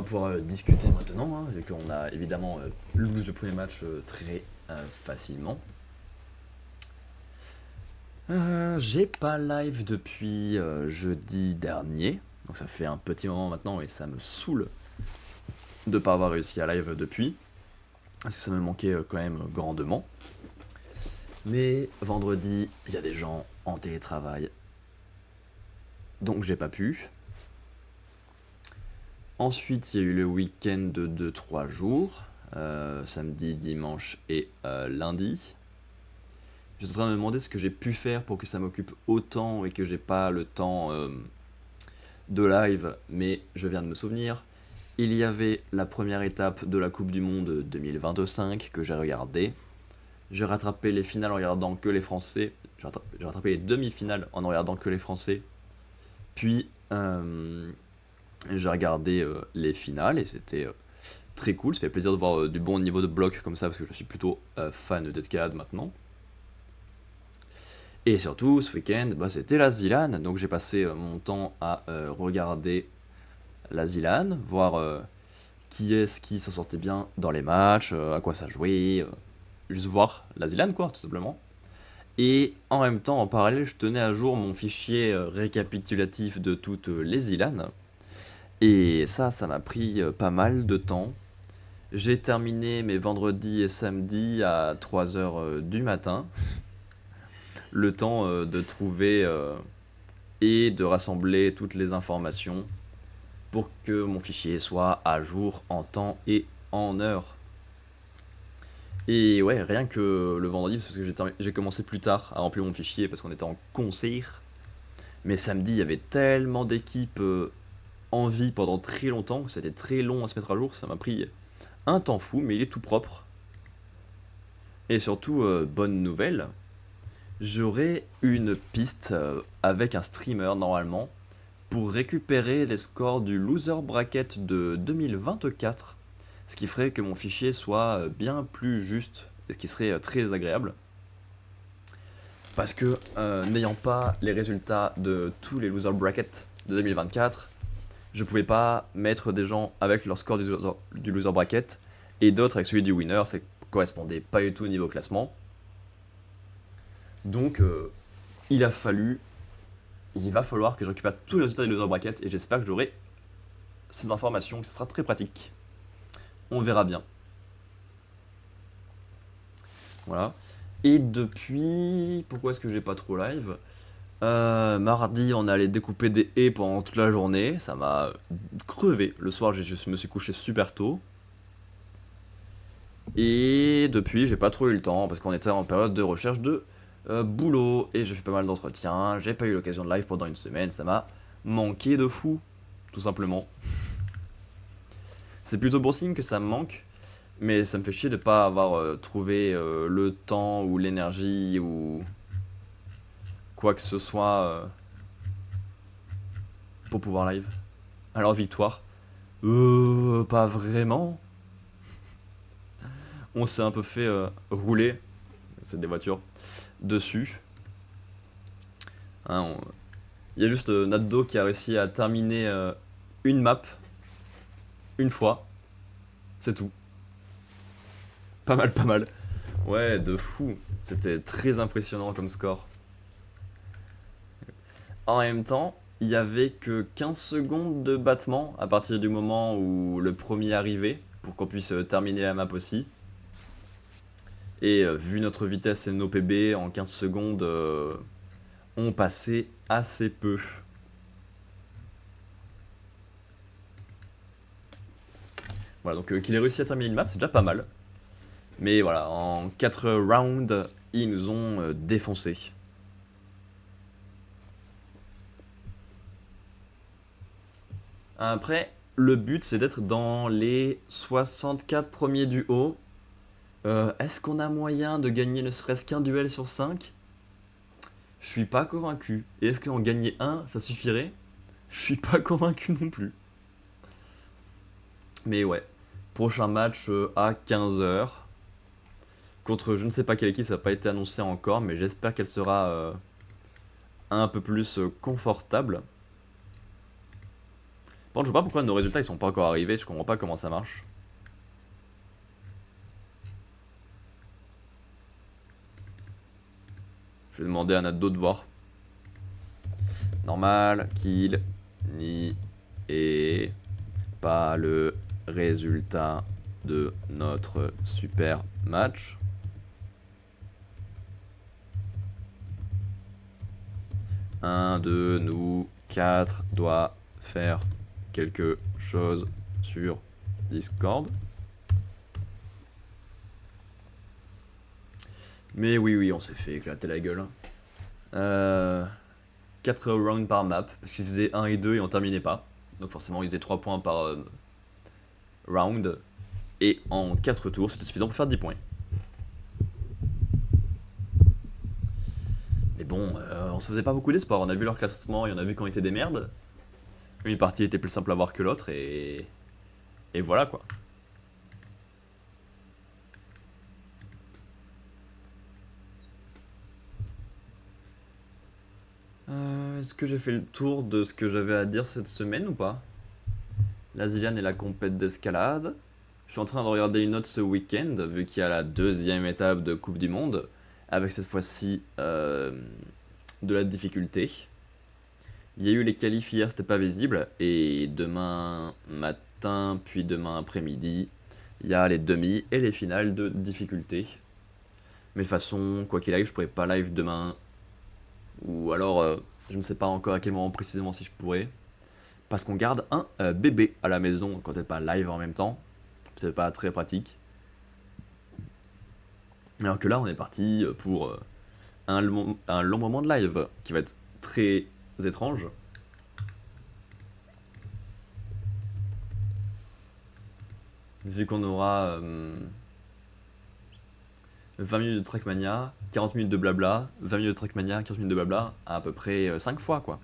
va pouvoir discuter maintenant, hein, vu qu'on a évidemment lose le premier match très facilement. J'ai pas live depuis jeudi dernier, donc ça fait un petit moment maintenant et ça me saoule de pas avoir réussi à live depuis, parce que ça me manquait quand même grandement. Mais vendredi, il y a des gens en télétravail, donc j'ai pas pu. Ensuite, il y a eu le week-end de 2-3 jours, samedi, dimanche et lundi. Je suis en train de me demander ce que j'ai pu faire pour que ça m'occupe autant et que j'ai pas le temps de live, mais je viens de me souvenir. Il y avait la première étape de la Coupe du Monde 2025 que j'ai regardée. J'ai rattrapé les finales en regardant que les Français. J'ai rattrapé les demi-finales en regardant que les Français. Puis j'ai regardé les finales et c'était très cool. Ça fait plaisir de voir du bon niveau de bloc comme ça parce que je suis plutôt fan d'escalade maintenant. Et surtout, ce week-end, c'était la Zilan, donc j'ai passé mon temps à regarder la Zilan, voir qui est-ce qui s'en sortait bien dans les matchs, à quoi ça jouait, juste voir la Zilan quoi, tout simplement. Et en même temps, en parallèle, je tenais à jour mon fichier récapitulatif de toutes les Zilan. Et ça m'a pris pas mal de temps. J'ai terminé mes vendredis et samedis à 3 h du matin. Le temps de trouver et de rassembler toutes les informations pour que mon fichier soit à jour en temps et en heure. Et ouais, rien que le vendredi, parce que j'ai commencé plus tard à remplir mon fichier parce qu'on était en concert. Mais samedi, il y avait tellement d'équipes en vie pendant très longtemps que c'était très long à se mettre à jour. Ça m'a pris un temps fou, mais il est tout propre. Et surtout, bonne nouvelle, j'aurai une piste avec un streamer normalement pour récupérer les scores du loser bracket de 2024, ce qui ferait que mon fichier soit bien plus juste et ce qui serait très agréable. Parce que n'ayant pas les résultats de tous les loser brackets de 2024, je pouvais pas mettre des gens avec leur score du loser bracket et d'autres avec celui du winner, ça correspondait pas du tout au niveau classement. Donc il va falloir que je récupère tous les résultats des loser brackets et j'espère que j'aurai ces informations, que ce sera très pratique. On verra bien. Voilà. Et depuis, pourquoi est-ce que j'ai pas trop live mardi, on allait découper des haies pendant toute la journée. Ça m'a crevé. Le soir, je me suis couché super tôt. Et depuis, j'ai pas trop eu le temps parce qu'on était en période de recherche de boulot. Et j'ai fait pas mal d'entretiens. J'ai pas eu l'occasion de live pendant une semaine. Ça m'a manqué de fou, tout simplement. C'est plutôt bon signe que ça me manque. Mais ça me fait chier de pas avoir trouvé le temps ou l'énergie ou quoi que ce soit pour pouvoir live. Alors victoire. Pas vraiment. On s'est un peu fait rouler, c'est des voitures, dessus. Hein, il y a juste Naddo qui a réussi à terminer une map, une fois. C'est tout. Pas mal, pas mal. Ouais, de fou. C'était très impressionnant comme score. En même temps, il y avait que 15 secondes de battement à partir du moment où le premier arrivait, pour qu'on puisse terminer la map aussi. Et vu notre vitesse et nos PB, en 15 secondes, on passait assez peu. Voilà, donc qu'il ait réussi à terminer une map, c'est déjà pas mal. Mais voilà, en 4 rounds, ils nous ont défoncé. Après, le but c'est d'être dans les 64 premiers du haut. Est-ce qu'on a moyen de gagner ne serait-ce qu'un duel sur 5? Je suis pas convaincu. Et est-ce qu'en gagner un, ça suffirait? Je suis pas convaincu non plus. Mais ouais, prochain match à 15 h. Contre je ne sais pas quelle équipe, ça n'a pas été annoncé encore, mais j'espère qu'elle sera un peu plus confortable. Par contre, je vois pas pourquoi nos résultats ils sont pas encore arrivés, je comprends pas comment ça marche. Je vais demander à Nado de voir. Normal qu'il n'y ait pas le résultat de notre super match. Un de nous 4 doit faire quelque chose sur Discord. Mais oui, on s'est fait éclater la gueule. 4 rounds par map, parce qu'ils faisaient 1 et 2 et on terminait pas. Donc forcément, ils faisaient 3 points par round. Et en 4 tours, c'était suffisant pour faire 10 points. Mais bon, on se faisait pas beaucoup d'espoir. On a vu leur classement et on a vu qu'on était des merdes. Une partie était plus simple à voir que l'autre et voilà quoi. Est-ce que j'ai fait le tour de ce que j'avais à dire cette semaine ou pas? La Zilliane et la compète d'escalade. Je suis en train de regarder une autre ce week-end, vu qu'il y a la deuxième étape de Coupe du Monde, avec cette fois-ci de la difficulté. Il y a eu les qualifs hier, c'était pas visible, et demain matin, puis demain après-midi, il y a les demi et les finales de difficulté. Mais de toute façon, quoi qu'il arrive, je pourrais pas live demain, ou alors je ne sais pas encore à quel moment précisément si je pourrais, parce qu'on garde un bébé à la maison quand t'es pas live en même temps, c'est pas très pratique. Alors que là, on est parti pour un long moment de live qui va être très étrange. Vu qu'on aura 20 minutes de Trackmania, 40 minutes de blabla, 20 minutes de Trackmania, 40 minutes de blabla, à peu près 5 fois quoi.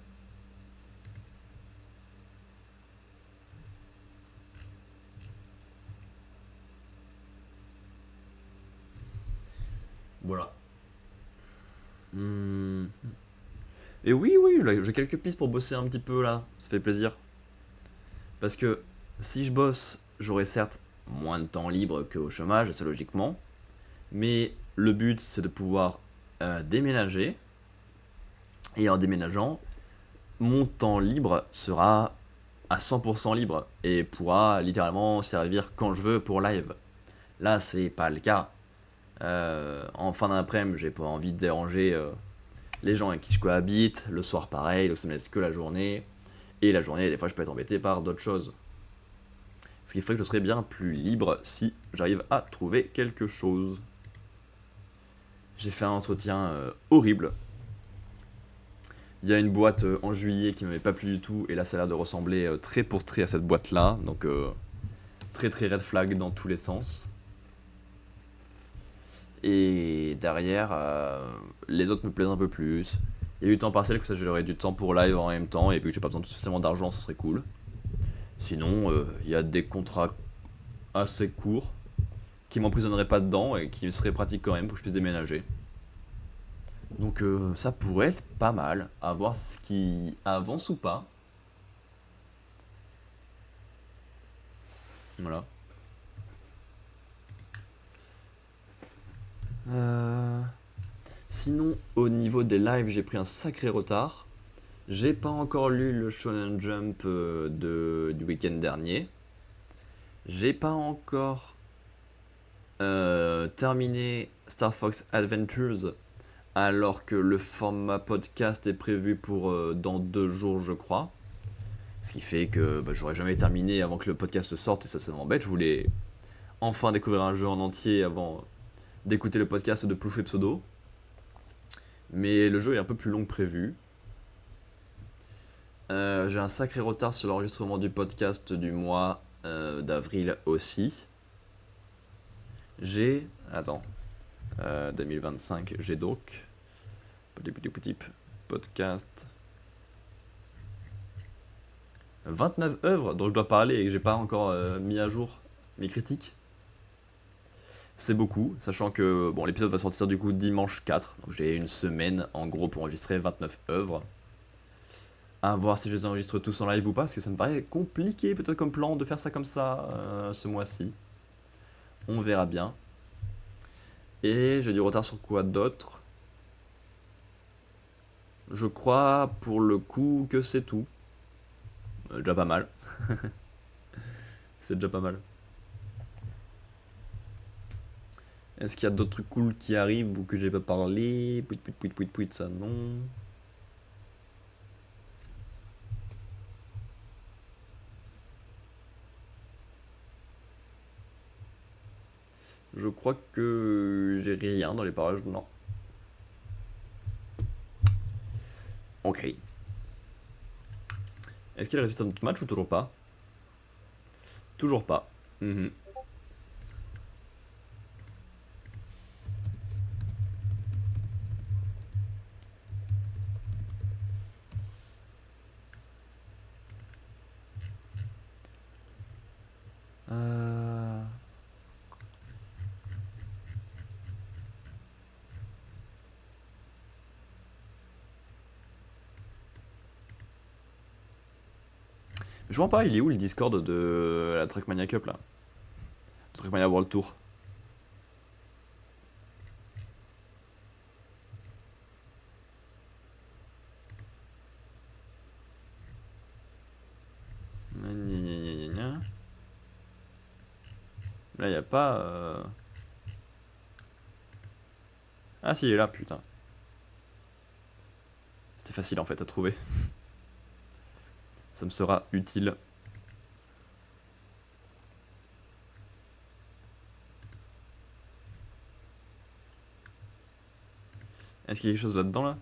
Voilà. Et oui, j'ai quelques pistes pour bosser un petit peu là, ça fait plaisir. Parce que si je bosse, j'aurai certes moins de temps libre qu'au chômage, c'est logiquement. Mais le but, c'est de pouvoir déménager. Et en déménageant, mon temps libre sera à 100% libre et pourra littéralement servir quand je veux pour live. Là, c'est pas le cas. En fin d'après-midi, j'ai pas envie de déranger les gens avec qui je cohabite. Le soir, pareil, donc ça me laisse que la journée. Et la journée, des fois, je peux être embêté par d'autres choses. Ce qui ferait que je serais bien plus libre si j'arrive à trouver quelque chose. J'ai fait un entretien horrible. Il y a une boîte en juillet qui m'avait pas plu du tout, et là ça a l'air de ressembler trait pour trait à cette boîte-là, donc très red flag dans tous les sens. Et derrière, les autres me plaisent un peu plus. Il y a eu temps partiel, que ça j'aurais du temps pour live en même temps, et vu que j'ai pas besoin de spécialement d'argent, ce serait cool. Sinon, il y a des contrats assez courts qui m'emprisonneraient pas dedans et qui seraient pratiques quand même pour que je puisse déménager. Donc ça pourrait être pas mal, à voir ce qui avance ou pas. Voilà. Sinon, au niveau des lives, j'ai pris un sacré retard. J'ai pas encore lu le Shonen Jump du week-end dernier. J'ai pas encore terminé Star Fox Adventures, alors que le format podcast est prévu pour dans 2 jours, je crois. Ce qui fait que j'aurais jamais terminé avant que le podcast sorte, et ça m'embête. Je voulais enfin découvrir un jeu en entier avant d'écouter le podcast de Plouf et Pseudo. Mais le jeu est un peu plus long que prévu. J'ai un sacré retard sur l'enregistrement du podcast du mois d'avril aussi. J'ai... Attends. 2025, j'ai donc... Petit podcast... 29 œuvres dont je dois parler et que j'ai pas encore mis à jour mes critiques. C'est beaucoup, sachant que bon, l'épisode va sortir du coup dimanche 4, donc j'ai une semaine en gros pour enregistrer 29 œuvres. À voir si je les enregistre tous en live ou pas, parce que ça me paraît compliqué peut-être comme plan de faire ça comme ça ce mois-ci. On verra bien. Et j'ai du retard sur quoi d'autre? Je crois pour le coup que c'est tout. Déjà pas mal. C'est déjà pas mal. Est-ce qu'il y a d'autres trucs cool qui arrivent ou que j'ai pas parlé? Pouit, pouit, pouit, pouit, pouit, ça non. Je crois que j'ai rien dans les parages, non. Ok. Est-ce qu'il y a le résultat de notre match ou toujours pas? Toujours pas. Mhm. Euh... Je vois pas, il est où le Discord de la Trackmania Cup là? Trackmania World Tour. Gna, gna, gna, gna, gna. Là, y a pas. Ah, si, il est là, putain. C'était facile en fait à trouver. Ça me sera utile. Est-ce qu'il y a quelque chose là-dedans là?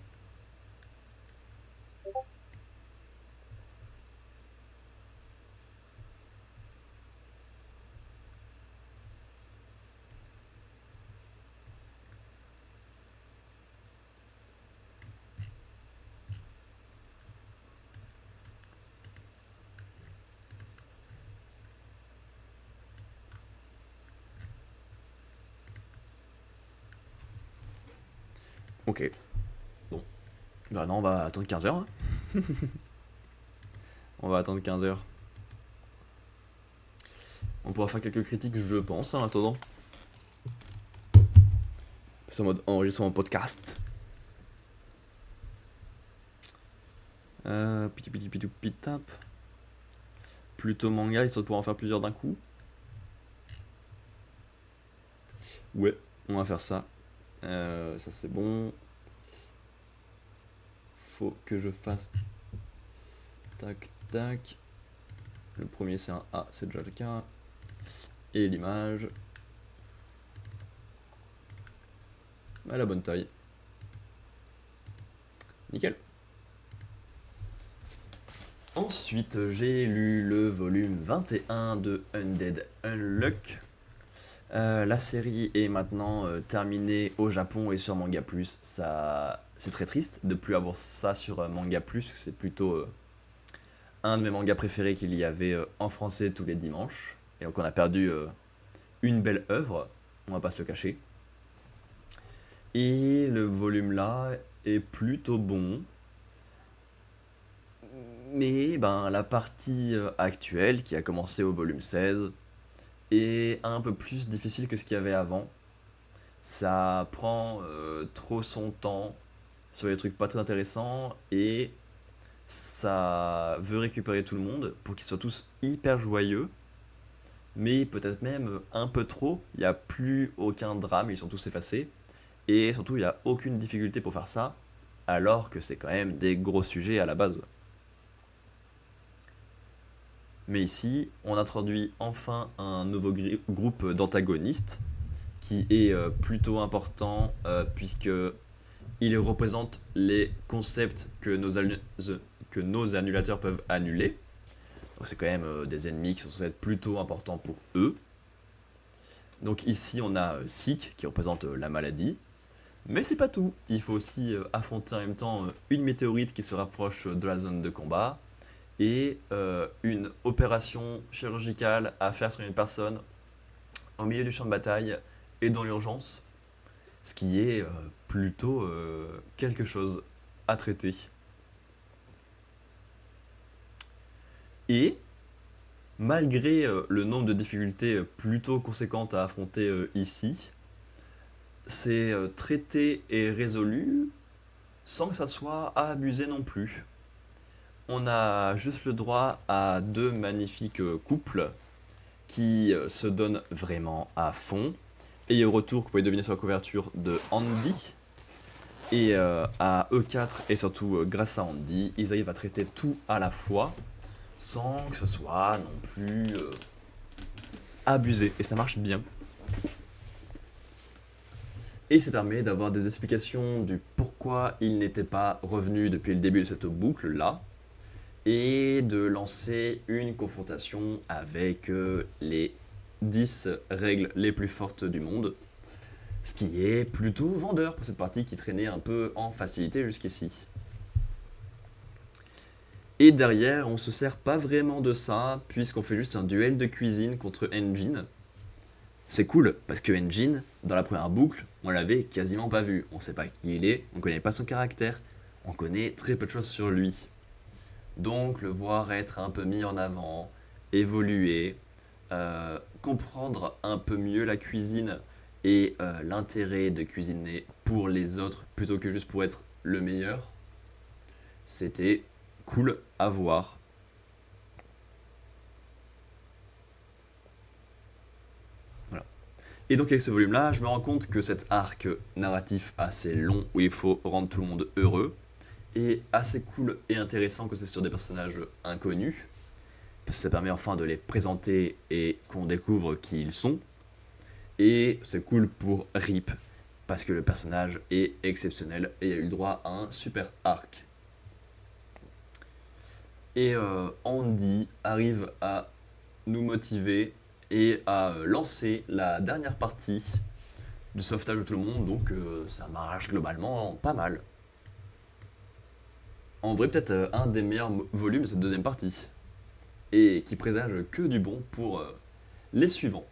Ok. Bon. Bah non, on va attendre 15 heures. On va attendre 15 heures. On pourra faire quelques critiques, je pense, en attendant. C'est en mode enregistrement podcast. Piti piti pitou pitap. Plutôt manga, histoire de pouvoir en faire plusieurs d'un coup. Ouais, on va faire ça. Ça c'est bon. Faut que je fasse. Tac, tac. Le premier c'est un A, c'est déjà le cas. Et l'image. À la bonne taille. Nickel. Ensuite, j'ai lu le volume 21 de Undead Unluck. La série est maintenant terminée au Japon et sur Manga Plus. Ça, c'est très triste de plus avoir ça sur Manga Plus. C'est plutôt un de mes mangas préférés qu'il y avait en français tous les dimanches. Et donc on a perdu une belle œuvre, on va pas se le cacher. Et le volume là est plutôt bon. Mais ben, la partie actuelle, qui a commencé au volume 16, est un peu plus difficile que ce qu'il y avait avant. Ça prend trop son temps sur des trucs pas très intéressants et ça veut récupérer tout le monde pour qu'ils soient tous hyper joyeux, mais peut-être même un peu trop. Il n'y a plus aucun drame, ils sont tous effacés et surtout il n'y a aucune difficulté pour faire ça, alors que c'est quand même des gros sujets à la base. Mais ici, on introduit enfin un nouveau groupe d'antagonistes qui est plutôt important puisque il représente les concepts que nos annulateurs peuvent annuler. Donc c'est quand même des ennemis qui sont censés être plutôt importants pour eux. Donc ici on a Sick qui représente la maladie. Mais c'est pas tout. Il faut aussi affronter en même temps une météorite qui se rapproche de la zone de combat et une opération chirurgicale à faire sur une personne au milieu du champ de bataille et dans l'urgence, ce qui est plutôt quelque chose à traiter. Et malgré le nombre de difficultés plutôt conséquentes à affronter ici, c'est traité et résolu sans que ça soit à abuser non plus. On a juste le droit à deux magnifiques couples qui se donnent vraiment à fond. Et au retour, que vous pouvez deviner sur la couverture de Andy. Et à E4, et surtout grâce à Andy, ils arrivent à traiter tout à la fois, sans que ce soit non plus abusé. Et ça marche bien. Et ça permet d'avoir des explications du pourquoi il n'était pas revenu depuis le début de cette boucle-là. Et de lancer une confrontation avec les 10 règles les plus fortes du monde. Ce qui est plutôt vendeur pour cette partie qui traînait un peu en facilité jusqu'ici. Et derrière, on se sert pas vraiment de ça, puisqu'on fait juste un duel de cuisine contre Engine. C'est cool, parce que Engine, dans la première boucle, on l'avait quasiment pas vu. On sait pas qui il est, on connaît pas son caractère, on connaît très peu de choses sur lui. Donc le voir être un peu mis en avant, évoluer, comprendre un peu mieux la cuisine et l'intérêt de cuisiner pour les autres plutôt que juste pour être le meilleur, c'était cool à voir. Voilà. Et donc avec ce volume-là, je me rends compte que cet arc narratif assez long où il faut rendre tout le monde heureux est assez cool et intéressant que c'est sur des personnages inconnus, parce que ça permet enfin de les présenter et qu'on découvre qui ils sont. Et c'est cool pour Rip, parce que le personnage est exceptionnel et a eu le droit à un super arc. Et Andy arrive à nous motiver et à lancer la dernière partie du sauvetage de tout le monde, donc ça marche globalement pas mal. En vrai, peut-être un des meilleurs volumes de cette deuxième partie, et qui présage que du bon pour les suivants.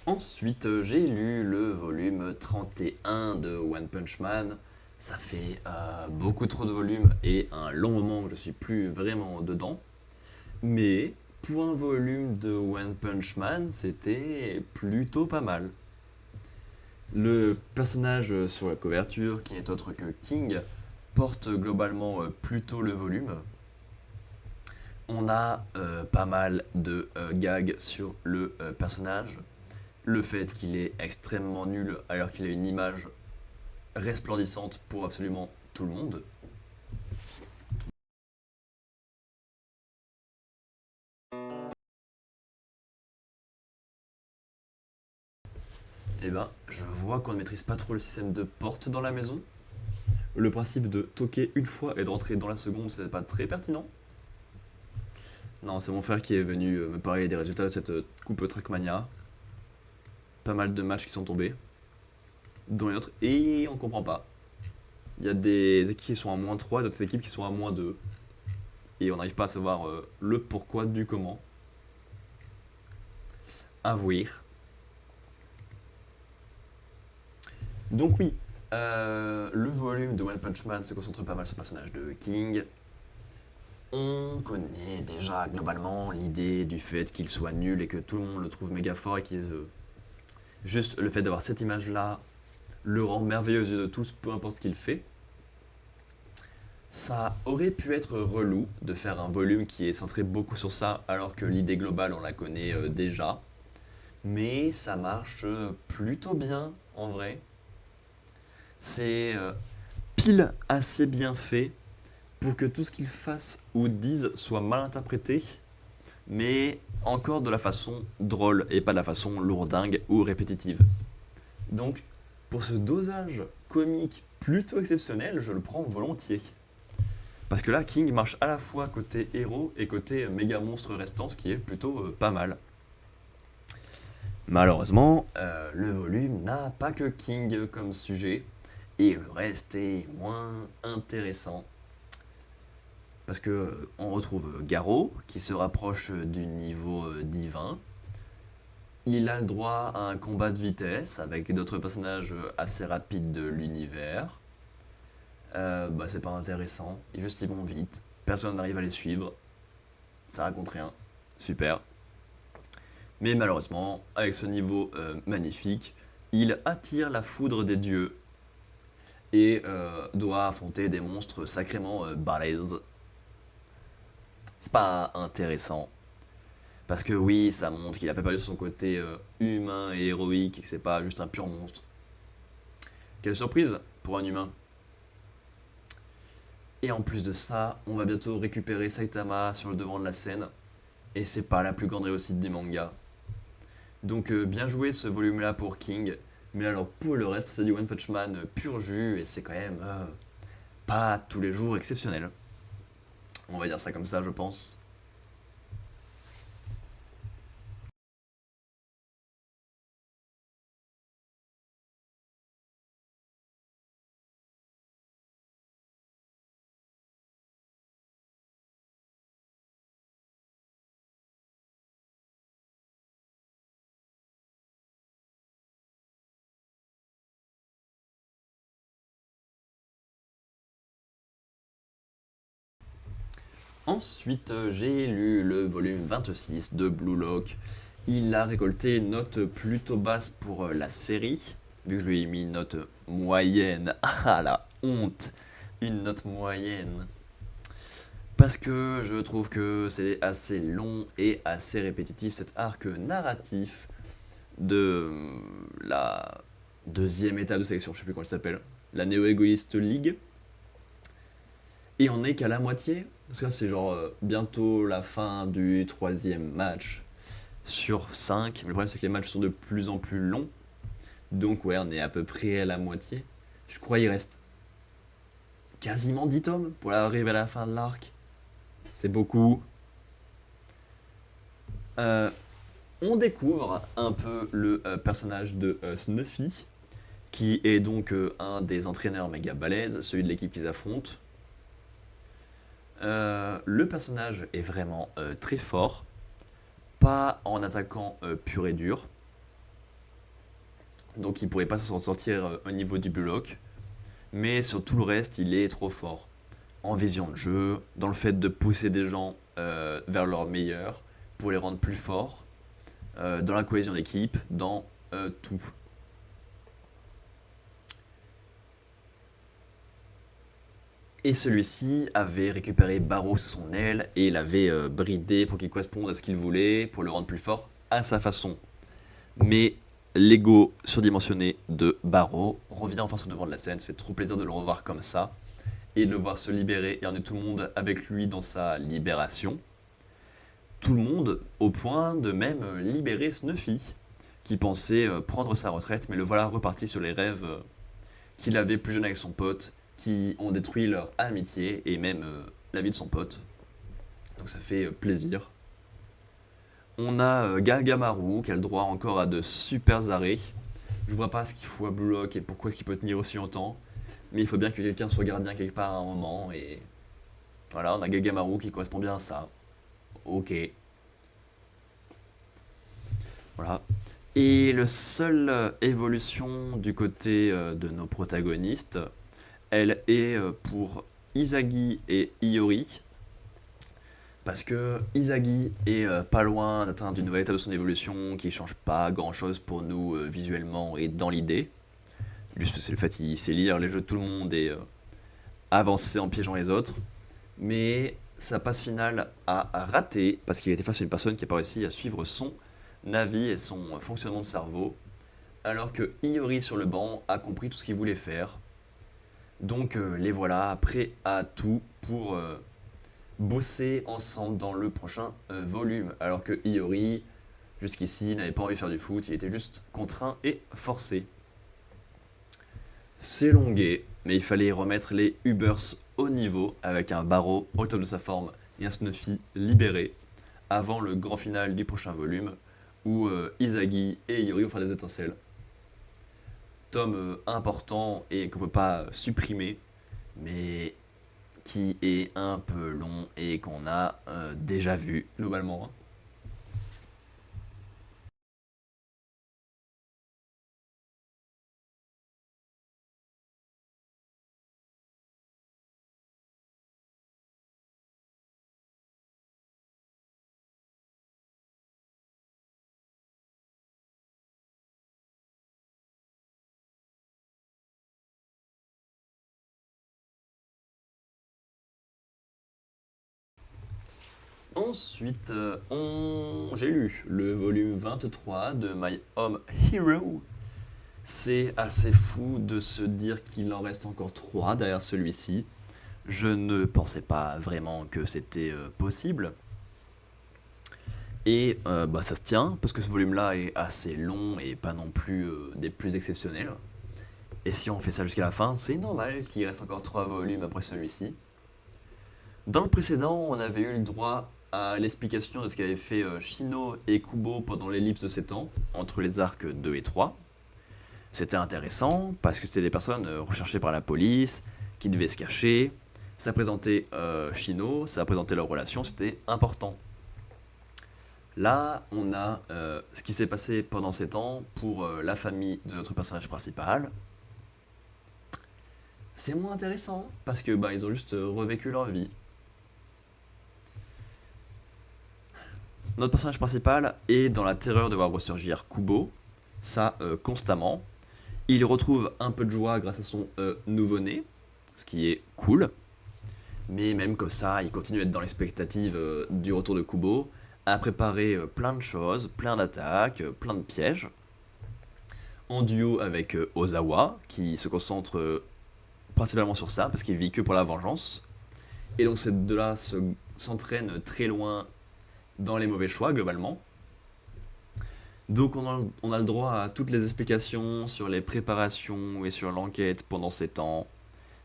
Ensuite, j'ai lu le volume 31 de One Punch Man. Ça fait beaucoup trop de volumes et un long moment que je suis plus vraiment dedans. Mais pour un volume de One Punch Man, c'était plutôt pas mal. Le personnage sur la couverture, qui n'est autre que King, porte globalement plutôt le volume. On a pas mal de gags sur le personnage. Le fait qu'il est extrêmement nul alors qu'il a une image resplendissante pour absolument tout le monde. Eh ben, je vois qu'on ne maîtrise pas trop le système de porte dans la maison. Le principe de toquer une fois et de rentrer dans la seconde, c'est pas très pertinent. Non, c'est mon frère qui est venu me parler des résultats de cette coupe Trackmania. Pas mal de matchs qui sont tombés, dont une autre, et on comprend pas. Il y a des équipes qui sont à -3, d'autres équipes qui sont à -2. Et on n'arrive pas à savoir le pourquoi du comment. À voir. Donc oui, le volume de One Punch Man se concentre pas mal sur le personnage de King. On connaît déjà globalement l'idée du fait qu'il soit nul et que tout le monde le trouve méga fort et qu'il juste le fait d'avoir cette image-là le rend merveilleux aux yeux de tous, peu importe ce qu'il fait. Ça aurait pu être relou de faire un volume qui est centré beaucoup sur ça, alors que l'idée globale, on la connaît déjà. Mais ça marche plutôt bien, en vrai. C'est pile assez bien fait pour que tout ce qu'ils fassent ou disent soit mal interprété, mais encore de la façon drôle et pas de la façon lourdingue ou répétitive. Donc, pour ce dosage comique plutôt exceptionnel, je le prends volontiers. Parce que là, King marche à la fois côté héros et côté méga monstre restant, ce qui est plutôt pas mal. Malheureusement, le volume n'a pas que King comme sujet, et le reste est moins intéressant. Parce que on retrouve Garou, qui se rapproche du niveau divin. Il a le droit à un combat de vitesse avec d'autres personnages assez rapides de l'univers. Bah, c'est pas intéressant, juste ils vont vite, personne n'arrive à les suivre, ça raconte rien, super. Mais malheureusement, avec ce niveau magnifique, il attire la foudre des dieux et doit affronter des monstres sacrément balèzes. C'est pas intéressant. Parce que oui, ça montre qu'il a pas perdu son côté humain et héroïque et que c'est pas juste un pur monstre. Quelle surprise pour un humain. Et en plus de ça, on va bientôt récupérer Saitama sur le devant de la scène. Et c'est pas la plus grande réussite du manga. Donc bien joué ce volume là pour King. Mais alors pour le reste, c'est du One Punch Man pur jus et c'est quand même pas tous les jours exceptionnel. On va dire ça comme ça, je pense. Ensuite, j'ai lu le volume 26 de Blue Lock. Il a récolté une note plutôt basse pour la série, vu que je lui ai mis une note moyenne. Ah la honte! Une note moyenne. Parce que je trouve que c'est assez long et assez répétitif cet arc narratif de la deuxième étape de sélection, je sais plus comment elle s'appelle, la Neo Egoist League. Et on n'est qu'à la moitié, parce que là c'est genre bientôt la fin du troisième match sur 5. Mais le problème c'est que les matchs sont de plus en plus longs. Donc ouais, on est à peu près à la moitié. Je crois qu'il reste quasiment 10 tomes pour arriver à la fin de l'arc. C'est beaucoup. Euh, on découvre un peu le personnage de Snuffy, qui est donc un des entraîneurs méga balèzes, celui de l'équipe qu'ils affrontent. Le personnage est vraiment très fort, pas en attaquant pur et dur, donc il pourrait pas s'en sortir au niveau du bloc, mais sur tout le reste il est trop fort. En vision de jeu, dans le fait de pousser des gens vers leur meilleur, pour les rendre plus forts, dans la cohésion d'équipe, dans tout. Et celui-ci avait récupéré Barreau sous son aile et l'avait bridé pour qu'il corresponde à ce qu'il voulait, pour le rendre plus fort à sa façon. Mais l'ego surdimensionné de Barreau revient enfin sur le devant de la scène, ça fait trop plaisir de le revoir comme ça, et de le voir se libérer et emmener tout le monde avec lui dans sa libération. Tout le monde au point de même libérer Snuffy, qui pensait prendre sa retraite, mais le voilà reparti sur les rêves qu'il avait plus jeune avec son pote, qui ont détruit leur amitié et même la vie de son pote. Donc ça fait plaisir. On a Gargamaru qui a le droit encore à de super arrêts. Je vois pas ce qu'il faut à Blue Lock et pourquoi est-ce qu'il peut tenir aussi longtemps. Mais il faut bien que quelqu'un soit gardien quelque part à un moment. Et voilà, on a Gargamaru qui correspond bien à ça. Ok. Voilà. Et le seul évolution du côté de nos protagonistes, elle est pour Izagi et Iori. Parce que Izagi est pas loin d'atteindre une nouvelle étape de son évolution qui change pas grand chose pour nous visuellement et dans l'idée. Juste c'est le fait qu'il sait lire les jeux de tout le monde et avancer en piégeant les autres. Mais sa passe finale a raté parce qu'il était face à une personne qui n'a pas réussi à suivre son avis et son fonctionnement de cerveau. Alors que Iori sur le banc a compris tout ce qu'il voulait faire. Donc les voilà prêts à tout pour bosser ensemble dans le prochain volume. Alors que Iori, jusqu'ici, n'avait pas envie de faire du foot, il était juste contraint et forcé. C'est longué, mais il fallait remettre les Ubers au niveau avec un Barreau au top de sa forme et un Snuffy libéré avant le grand final du prochain volume où Izagi et Yuri vont faire des étincelles. Tome important et qu'on peut pas supprimer, mais qui est un peu long et qu'on a déjà vu globalement. Ensuite, j'ai lu le volume 23 de My Home Hero. C'est assez fou de se dire qu'il en reste encore 3 derrière celui-ci. Je ne pensais pas vraiment que c'était possible. Et bah, ça se tient, parce que ce volume-là est assez long et pas non plus des plus exceptionnels. Et si on fait ça jusqu'à la fin, c'est normal qu'il reste encore 3 volumes après celui-ci. Dans le précédent, on avait eu le droit à l'explication de ce qu'avaient fait Shino et Kubo pendant l'ellipse de 7 ans, entre les arcs 2 et 3. C'était intéressant, parce que c'était des personnes recherchées par la police, qui devaient se cacher. Ça présentait Shino, ça présentait leur relation, c'était important. Là, on a ce qui s'est passé pendant ces temps pour la famille de notre personnage principal. C'est moins intéressant parce que bah, ils ont juste revécu leur vie. Notre personnage principal est dans la terreur de voir ressurgir Kubo, ça constamment. Il retrouve un peu de joie grâce à son nouveau-né, ce qui est cool. Mais même comme ça, il continue à être dans l'expectative du retour de Kubo, à préparer plein de choses, plein d'attaques, plein de pièges. En duo avec Ozawa, qui se concentre principalement sur ça, parce qu'il vit que pour la vengeance. Et donc ces deux-là s'entraînent très loin dans les mauvais choix, globalement. Donc on a le droit à toutes les explications sur les préparations et sur l'enquête pendant ces temps.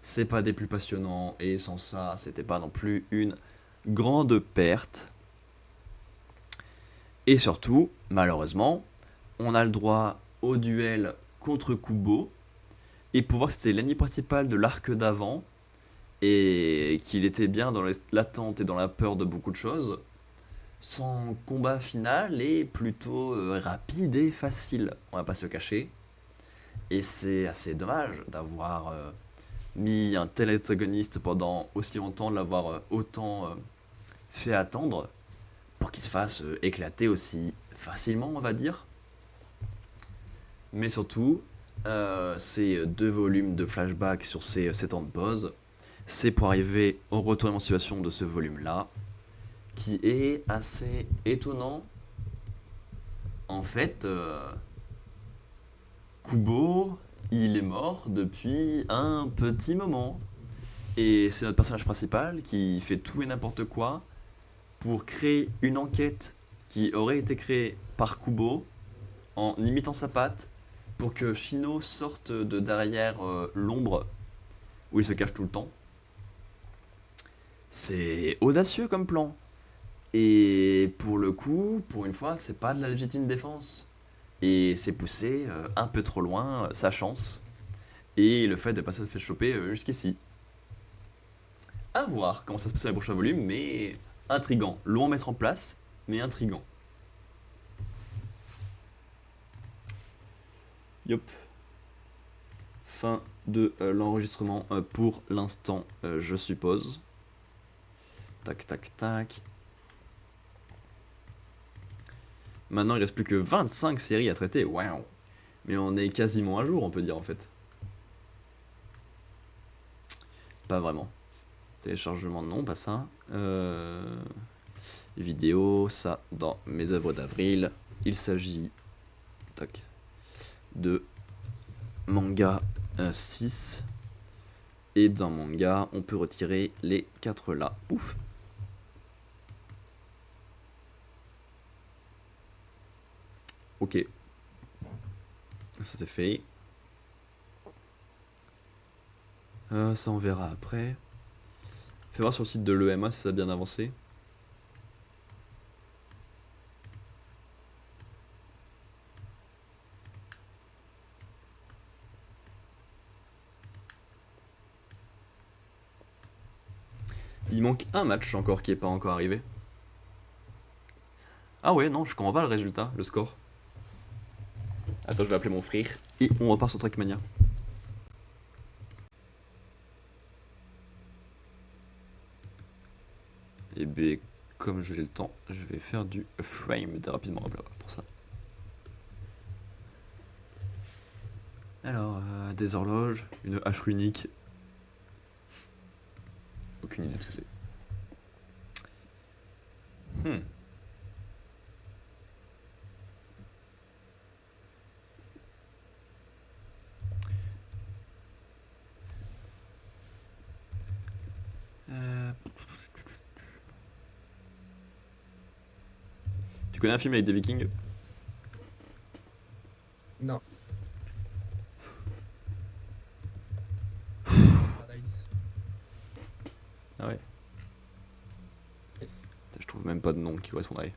C'est pas des plus passionnants, et sans ça, c'était pas non plus une grande perte. Et surtout, malheureusement, on a le droit au duel contre Kubo, et pour voir que c'était l'ennemi principal de l'arc d'avant, et qu'il était bien dans l'attente et dans la peur de beaucoup de choses, son combat final est plutôt rapide et facile, on va pas se le cacher. Et c'est assez dommage d'avoir mis un tel antagoniste pendant aussi longtemps, de l'avoir autant fait attendre pour qu'il se fasse éclater aussi facilement, on va dire. Mais surtout, ces 2 volumes de flashback sur ces 7 ans de pause, c'est pour arriver au retournement de situation de ce volume-là, qui est assez étonnant. En fait, Kubo, il est mort depuis un petit moment. Et c'est notre personnage principal qui fait tout et n'importe quoi pour créer une enquête qui aurait été créée par Kubo en imitant sa patte pour que Shino sorte de derrière l'ombre où il se cache tout le temps. C'est audacieux comme plan. Et pour le coup, pour une fois, c'est pas de la légitime défense. Et c'est poussé un peu trop loin sa chance. Et le fait de pas se faire choper jusqu'ici. À voir comment ça se passe dans les prochains volumes, mais intrigant. Long à mettre en place, mais intrigant. Yop. Fin de l'enregistrement pour l'instant, je suppose. Tac, tac, tac. Maintenant, il reste plus que 25 séries à traiter. Waouh. Mais on est quasiment à jour, on peut dire en fait. Pas vraiment. Téléchargement, non, pas ça. Vidéo, ça, dans mes œuvres d'avril. Il s'agit tac, de manga 6. Et dans manga, on peut retirer les 4 là. Ouf. Ok. Ça c'est fait. Ça, on verra après. Fais voir sur le site de l'EMA si ça a bien avancé. Il manque un match encore qui est pas encore arrivé. Ah ouais, non, je comprends pas le résultat, le score. Attends, je vais appeler mon frère et on repart sur Trackmania. Et ben, comme j'ai le temps, je vais faire du frame rapidement. Hop là, pour ça. Alors, des horloges, une hache unique. Aucune idée de ce que c'est. Hmm. Tu connais un film avec des vikings? Non. Paradise. Ah ouais. Je trouve même pas de nom qui correspondrait.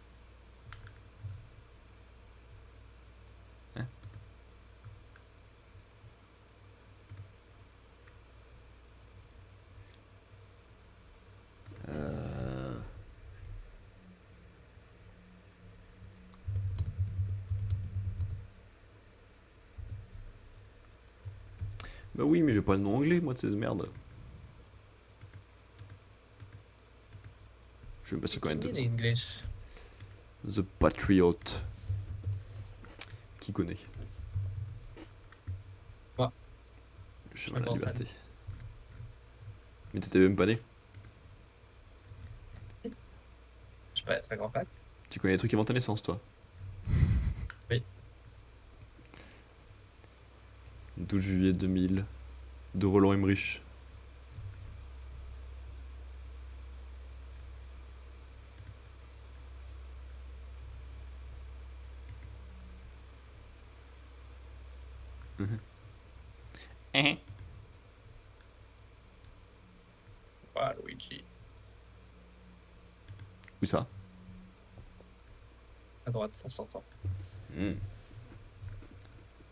Hein? Bah oui, mais j'ai pas le nom anglais, moi, de ces merdes. Je suis même pas sûr qu'on ait In deux ans. English. The Patriot. Qui connaît? Moi, Le je suis chemin un de la grand fan. liberté. Mais t'étais même pas né. Je suis pas très grand fan. Tu connais les trucs avant ta naissance, toi. Oui. 12 juillet 2000. De Roland Emmerich. Waluigi. Où ça? À droite, ça s'entend. Hmm.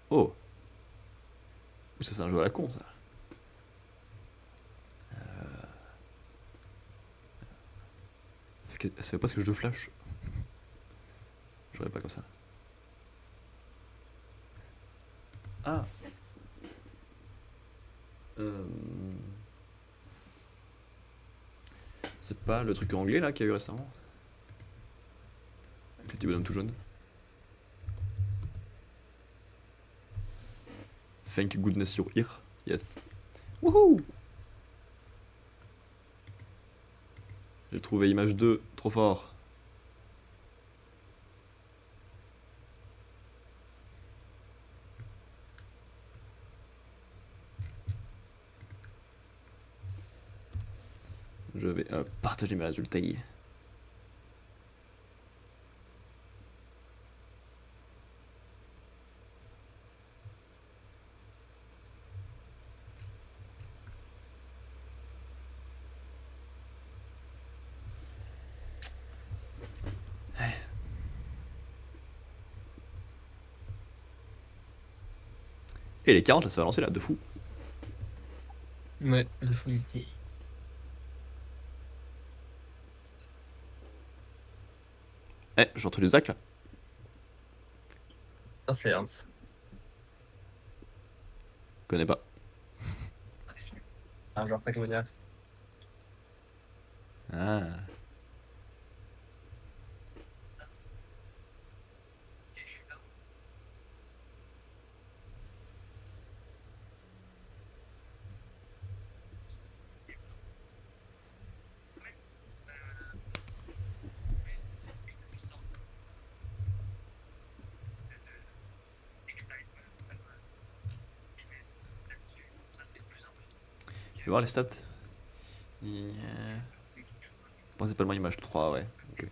Oh. Ça, c'est un jeu à la con, ça. Ça fait pas ce que je flash. J'aurais pas comme ça. Ah. Euh... C'est pas le truc anglais là qu'il y a eu récemment? Petit bonhomme tout jaune. Thank goodness you're here. Yes. Wouhou! J'ai trouvé image 2, trop fort. Je vais partager mes résultats. Et les 40 là, ça va lancer là, de fou. Ouais, de folie. Eh, j'ai entendu Zach là. Ça, c'est Ernst. Je connais pas. Un joueur Trackmania. Ah. Je vais voir les stats. Principalement image 3, ouais. Ok.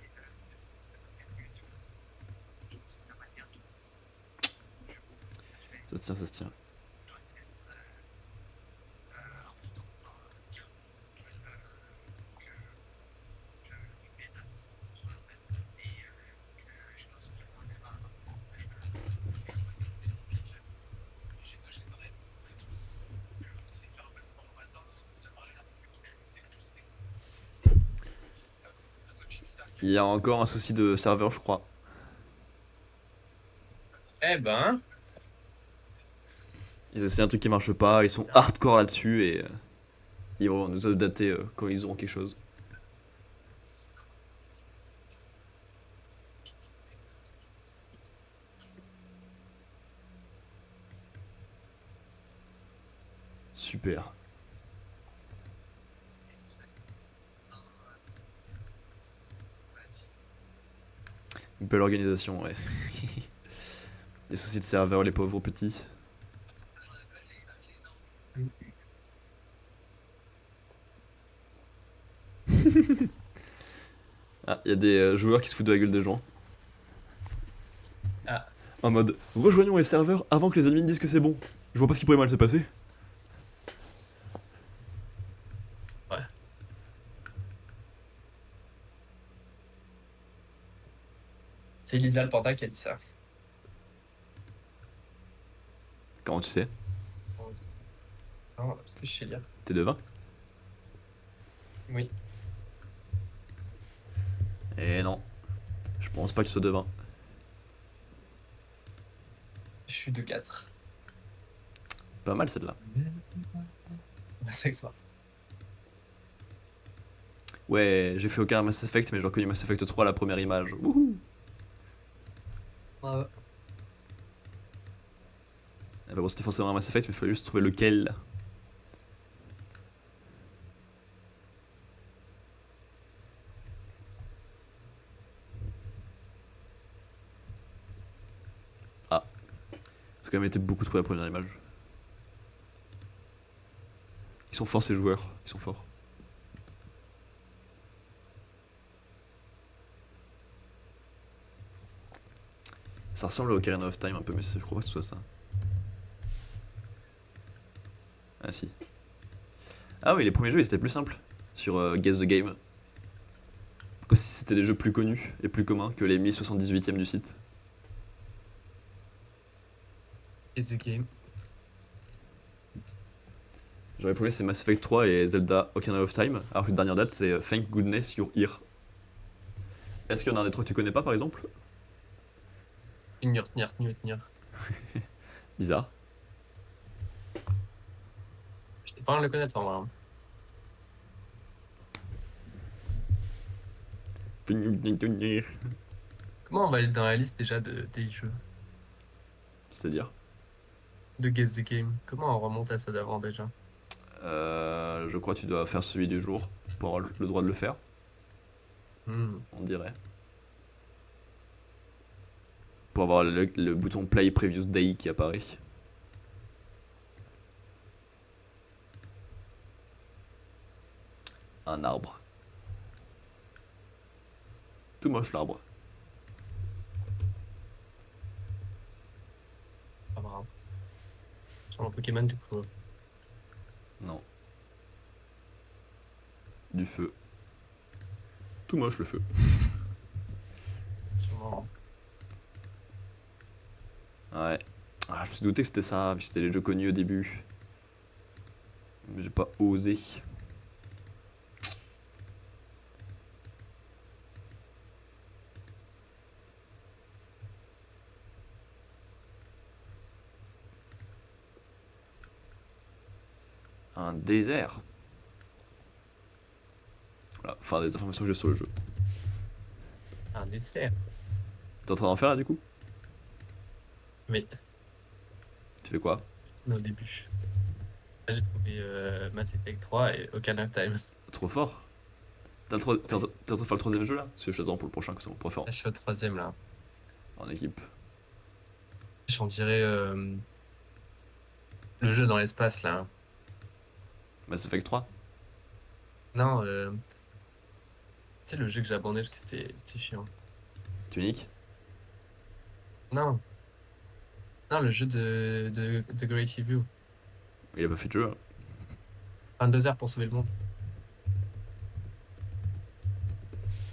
Ça se tient, ça se tient. Il y a encore un souci de serveur, je crois. Eh ben, Ils essaient un truc qui marche pas, ils sont hardcore là-dessus et ils vont nous updater quand ils auront quelque chose. Super. Une belle organisation, ouais. Des soucis de serveur, les pauvres petits. Ah, il y a des joueurs qui se foutent de la gueule des gens. ah, En mode, rejoignons les serveurs avant que les admins disent que c'est bon. Je vois pas ce qui pourrait mal se passer. ouais. C'est Lisa le Panda qui a dit ça. Comment tu sais? Non, parce que je sais lire. T'es devin? Oui. Eh non. Je pense pas que tu sois devin. Je suis de 4. Pas mal celle-là. C'est que ça. Ouais, j'ai fait aucun Mass Effect, mais j'ai reconnu Mass Effect 3 à la première image. Wouhou! Ouais. Ah bah bon, c'était forcément un Mass Effect, mais il fallait juste trouver lequel. Ah, ça a quand même été beaucoup trop la première image. Ils sont forts ces joueurs, ils sont forts. Ça ressemble au Ocarina of Time un peu, mais je crois pas que ce soit ça. Ah si. Ah oui, les premiers jeux ils étaient plus simples sur Guess the Game. Comme si c'était des jeux plus connus et plus communs que les 1078e du site. Et The Game. Genre les premiers c'est Mass Effect 3 et Zelda Ocarina of Time, alors que la dernière date c'est Thank Goodness You're Here. Est-ce qu'il y en a un des trois que tu connais pas par exemple? Tenir. Bizarre. Je n'ai pas à le connaître en vrai. Hein. Comment on va aller dans la liste déjà des jeux C'est-à-dire de Guess the Game? Comment on remonte à ceux d'avant déjà? je crois que tu dois faire celui du jour pour avoir le droit de le faire, Hmm. on dirait. Pour avoir le bouton Play Previous Day qui apparaît. Un arbre. Tout moche l'arbre. Pas grave. Sur un Pokémon du coup. Non. Du feu. Tout moche le feu. Sûrement. Ouais. Ah, je me suis douté que c'était ça, puis c'était les jeux connus au début. Mais j'ai pas osé. Un désert. Voilà, enfin des informations que j'ai sur le jeu. Un dessert. T'es en train d'en faire là du coup? Mais Tu fais quoi? c'est au début. Là, j'ai trouvé Mass Effect 3 et Ocarina of Time. Trop fort. T'es en train de faire le troisième jeu là? Parce que j'attends pour le prochain que c'est mon préférant Là, je suis au troisième là. en équipe. J'en dirais le jeu dans l'espace là. Mass Effect 3? Non, c'est le jeu que j'ai abandonné parce que c'était chiant. Tunic? Non, non, le jeu de Great View. Il a pas fait de jeu. Hein. 22 heures pour sauver le monde.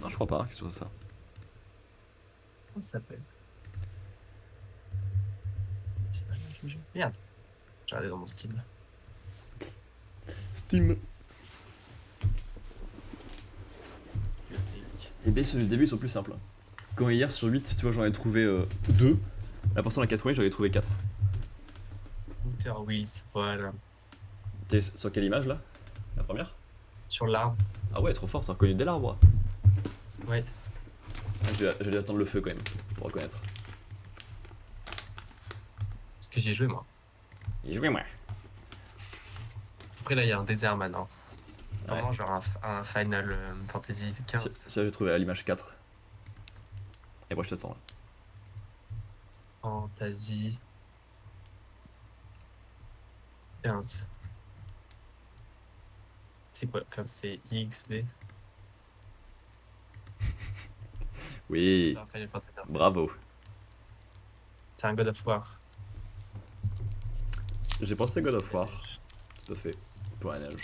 Non, je crois pas que ce soit ça. Comment ça s'appelle? C'est pas le même jeu. Merde, j'ai regardé dans mon Steam. Steam. Bibliothèque. Et bien ceux du début ils sont plus simples. Hein. Quand hier sur 8, tu vois, j'en ai trouvé 2. Là, pour l'instant, la 4 j'en ai trouvé 4. Outer Wheels, voilà. T'es sur quelle image là? La première? Sur l'arbre. Ah ouais, trop fort, t'as reconnu dès l'arbre. Ouais. Je vais attendre le feu quand même, pour reconnaître. Parce que j'y ai joué, moi. Il jouait moi. Après, là, il y a un désert maintenant. Ouais. Vraiment, genre un Final Fantasy Si, 15. si j'ai trouvé à l'image 4. Et moi je t'attends là. Fantasy 15. C'est quoi 15? C'est IXV? Oui, Non, Final Fantasy. bravo. C'est un God of War. J'ai pensé God of War, tout à fait, pour la neige.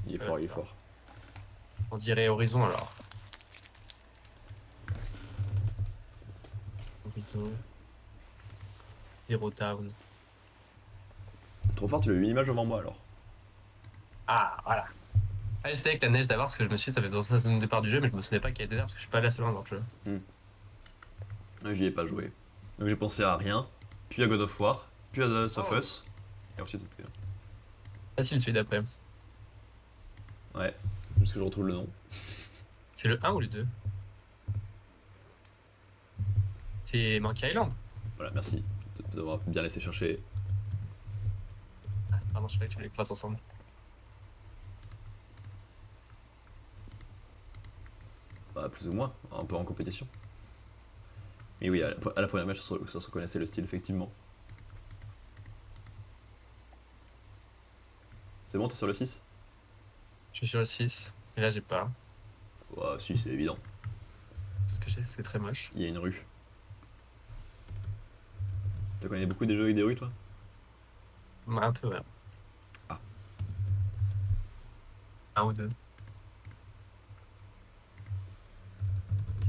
Il est fort, il est fort. On dirait Horizon alors. Horizon. Zero Town. Trop fort, tu as eu une image devant moi alors. Ah, voilà. Ah, j'étais avec la neige d'abord parce que je me suis dit ça fait dans la zone de départ du jeu, mais je me souvenais pas qu'il y avait des arbres parce que je suis pas allé assez loin dans le jeu. J'y ai pas joué. Donc j'ai pensé à rien, puis à God of War, puis à The Last of Oh. Us. Et ensuite c'était. Facile celui d'après. Ouais, juste que je retrouve le nom. C'est le 1 ou le 2? C'est Monkey Island. Voilà, merci d'avoir bien laissé chercher. Ah, pardon, je savais que tu voulais qu'on fasse ensemble. Bah, plus ou moins, un peu en compétition. Mais oui, à la première match, ça se reconnaissait le style, effectivement. C'est bon, t'es sur le 6? Je suis sur le 6, mais là j'ai pas. Ouais, si, c'est évident. Tout ce que j'ai, c'est très moche. Il y a une rue. Tu connais beaucoup des jeux avec des rues, toi? Un peu, ouais. Ah. Un ou deux.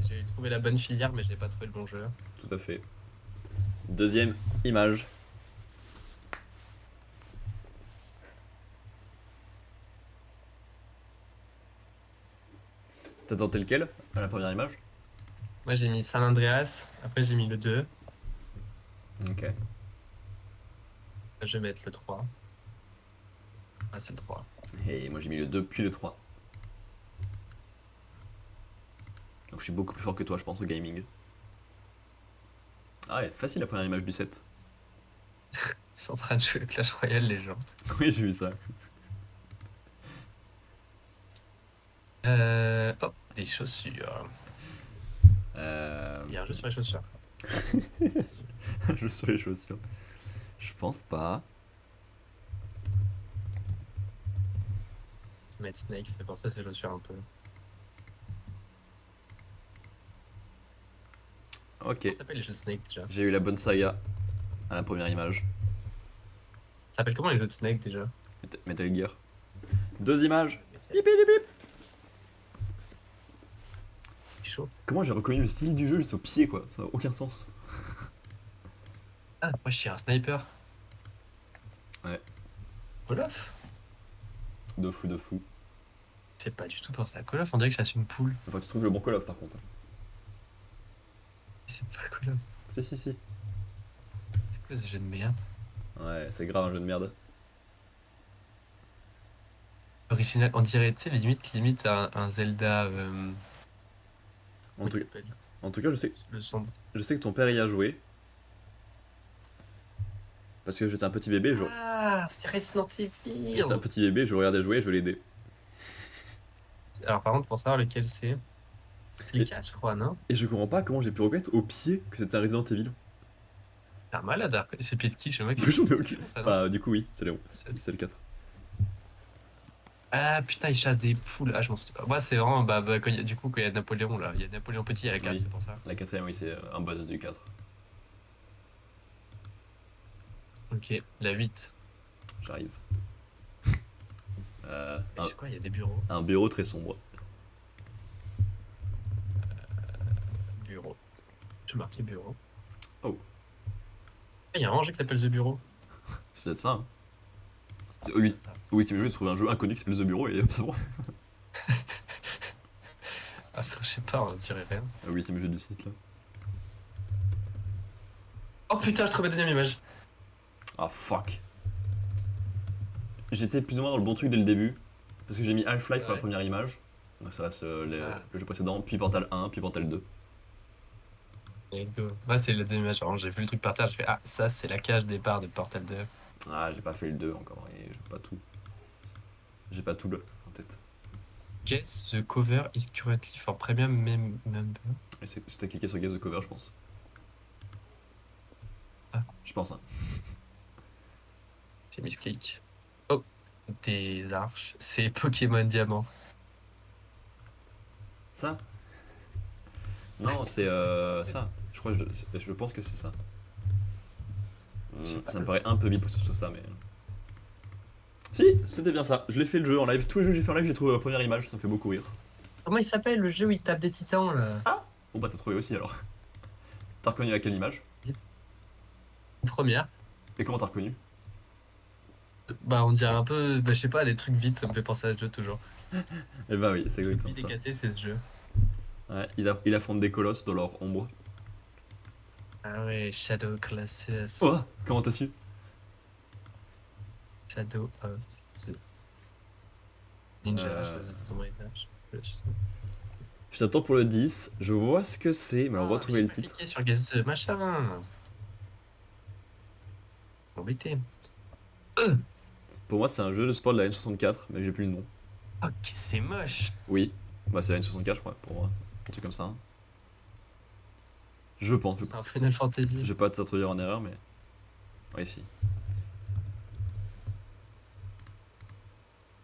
J'ai trouvé la bonne filière, mais je n'ai pas trouvé le bon jeu. Tout à fait. Deuxième image. T'as tenté lequel à la première image? Moi j'ai mis San Andreas, après j'ai mis le 2. Ok. Là, je vais mettre le 3. Ah, c'est le 3. Et moi j'ai mis le 2 puis le 3. Donc je suis beaucoup plus fort que toi, je pense, au gaming. Ah ouais, facile la première image du 7. Ils sont en train de jouer à Clash Royale, les gens. Oui, j'ai vu ça. Oh, des chaussures. Euh... Il y a un jeu sur les chaussures. je sur les chaussures. Je pense pas. Je vais mettre Snake, c'est pour ça ces chaussures un peu. Ok. Comment ça s'appelle les jeux de Snake déjà? J'ai eu la bonne saga à la première image. Ça s'appelle comment les jeux de Snake déjà? Metal Gear. Deux images. C'est chaud. Comment j'ai reconnu le style du jeu juste au pied, quoi? Ça n'a aucun sens. Ah, moi je suis un sniper. Ouais. Call of? De fou, de fou. J'ai pas du tout pensé à Call of, on dirait que je chasse une poule. Enfin, tu trouves le bon Call of par contre. C'est pas Call of. Si, si, si. C'est quoi ce jeu de merde? Ouais, c'est grave un jeu de merde. Original, on dirait, tu sais, limite un Zelda. En Comment tout, il s'appelle? en tout cas, Le son. je sais que ton père y a joué. Parce que j'étais un petit bébé, Ah, c'est Resident Evil! j'étais un petit bébé, je regardais jouer et je l'aidais. Alors, par contre, pour savoir lequel c'est. C'est le 4, je crois, non? Et je comprends pas comment j'ai pu reconnaître au pied que c'était un Resident Evil. C'est un malade après. C'est le pied de qui? Je sais même pas. Mais j'en ai aucune. Ça, non Bah, du coup, oui, c'est Léon. C'est le 4. Ah putain, il chasse des poules. Ah, je m'en souviens pas. Moi, c'est vraiment. Du coup, quand il y a Napoléon là, il y a Napoléon Petit à la 4, Oui. c'est pour ça. La quatrième, oui, c'est un boss du 4. Ok, la 8. J'arrive. Je sais quoi, il y a des bureaux. Un bureau très sombre. Bureau. Je vais marquer bureau. Oh. Ah, il y a un rangé qui s'appelle The Bureau. C'est peut-être ça. Hein. Oui, C'est ça. oui, c'est jeu de trouver un jeu inconnu qui s'appelle The Bureau et c'est bon. Je sais pas, on dirait rien. Ah oui, c'est mes jeux du site là. Oh putain, je trouve la deuxième image. Ah fuck. J'étais plus ou moins dans le bon truc dès le début. Parce que j'ai mis Half-Life pour la Ouais. première image. Donc ça reste Ah, le jeu précédent, puis Portal 1, puis Portal 2. let's go. Moi, c'est la deuxième image. Vraiment, j'ai vu le truc par terre, j'ai fait, ah, ça, c'est la cage départ de Portal 2. Ah, j'ai pas fait le 2 encore, et j'ai pas tout. J'ai pas tout le en tête. Guess the cover is currently for premium member. Et c'était cliqué sur Guess the Cover, je pense. Ah. Je pense, hein. J'ai mis ce clic. Oh, des arches. C'est Pokémon Diamant. Ça? Non, c'est ça. Je crois, je pense que c'est ça. Je sais pas. Ça me paraît un peu vite pour que ce soit ça, mais. Si, c'était bien ça. Je l'ai fait le jeu en live. Tous les jeux que j'ai fait en live, j'ai trouvé la première image. Ça me fait beaucoup rire. Comment il s'appelle le jeu où il tape des titans là? Bon bah t'as trouvé aussi alors. T'as reconnu à quelle image? Première. Et comment t'as reconnu? Bah, on dirait un peu, bah, je sais pas, des trucs vides, ça me fait penser à ce jeu toujours. Eh bah oui, c'est Le truc exactement vide et ça. cassé, c'est ce jeu. Ouais, ils affrontent des colosses dans leur ombre. Ah ouais, Shadow Classes. Oh, comment t'as su? Shadow of the Ninja. Euh. Je Tomb Raider, Je t'attends pour le 10. Je vois ce que c'est, mais alors Ah, retrouver j'ai le pas titre. cliqué sur Guess the machin. Embêté. Pour moi, c'est un jeu de sport de la N64, mais j'ai plus le nom. Ok, c'est moche. Oui, bah c'est la N64, je crois, pour moi. Un truc comme ça. Hein. Je pense. C'est un Final Fantasy. Je vais pas t'introduire en erreur, mais. Oui, si.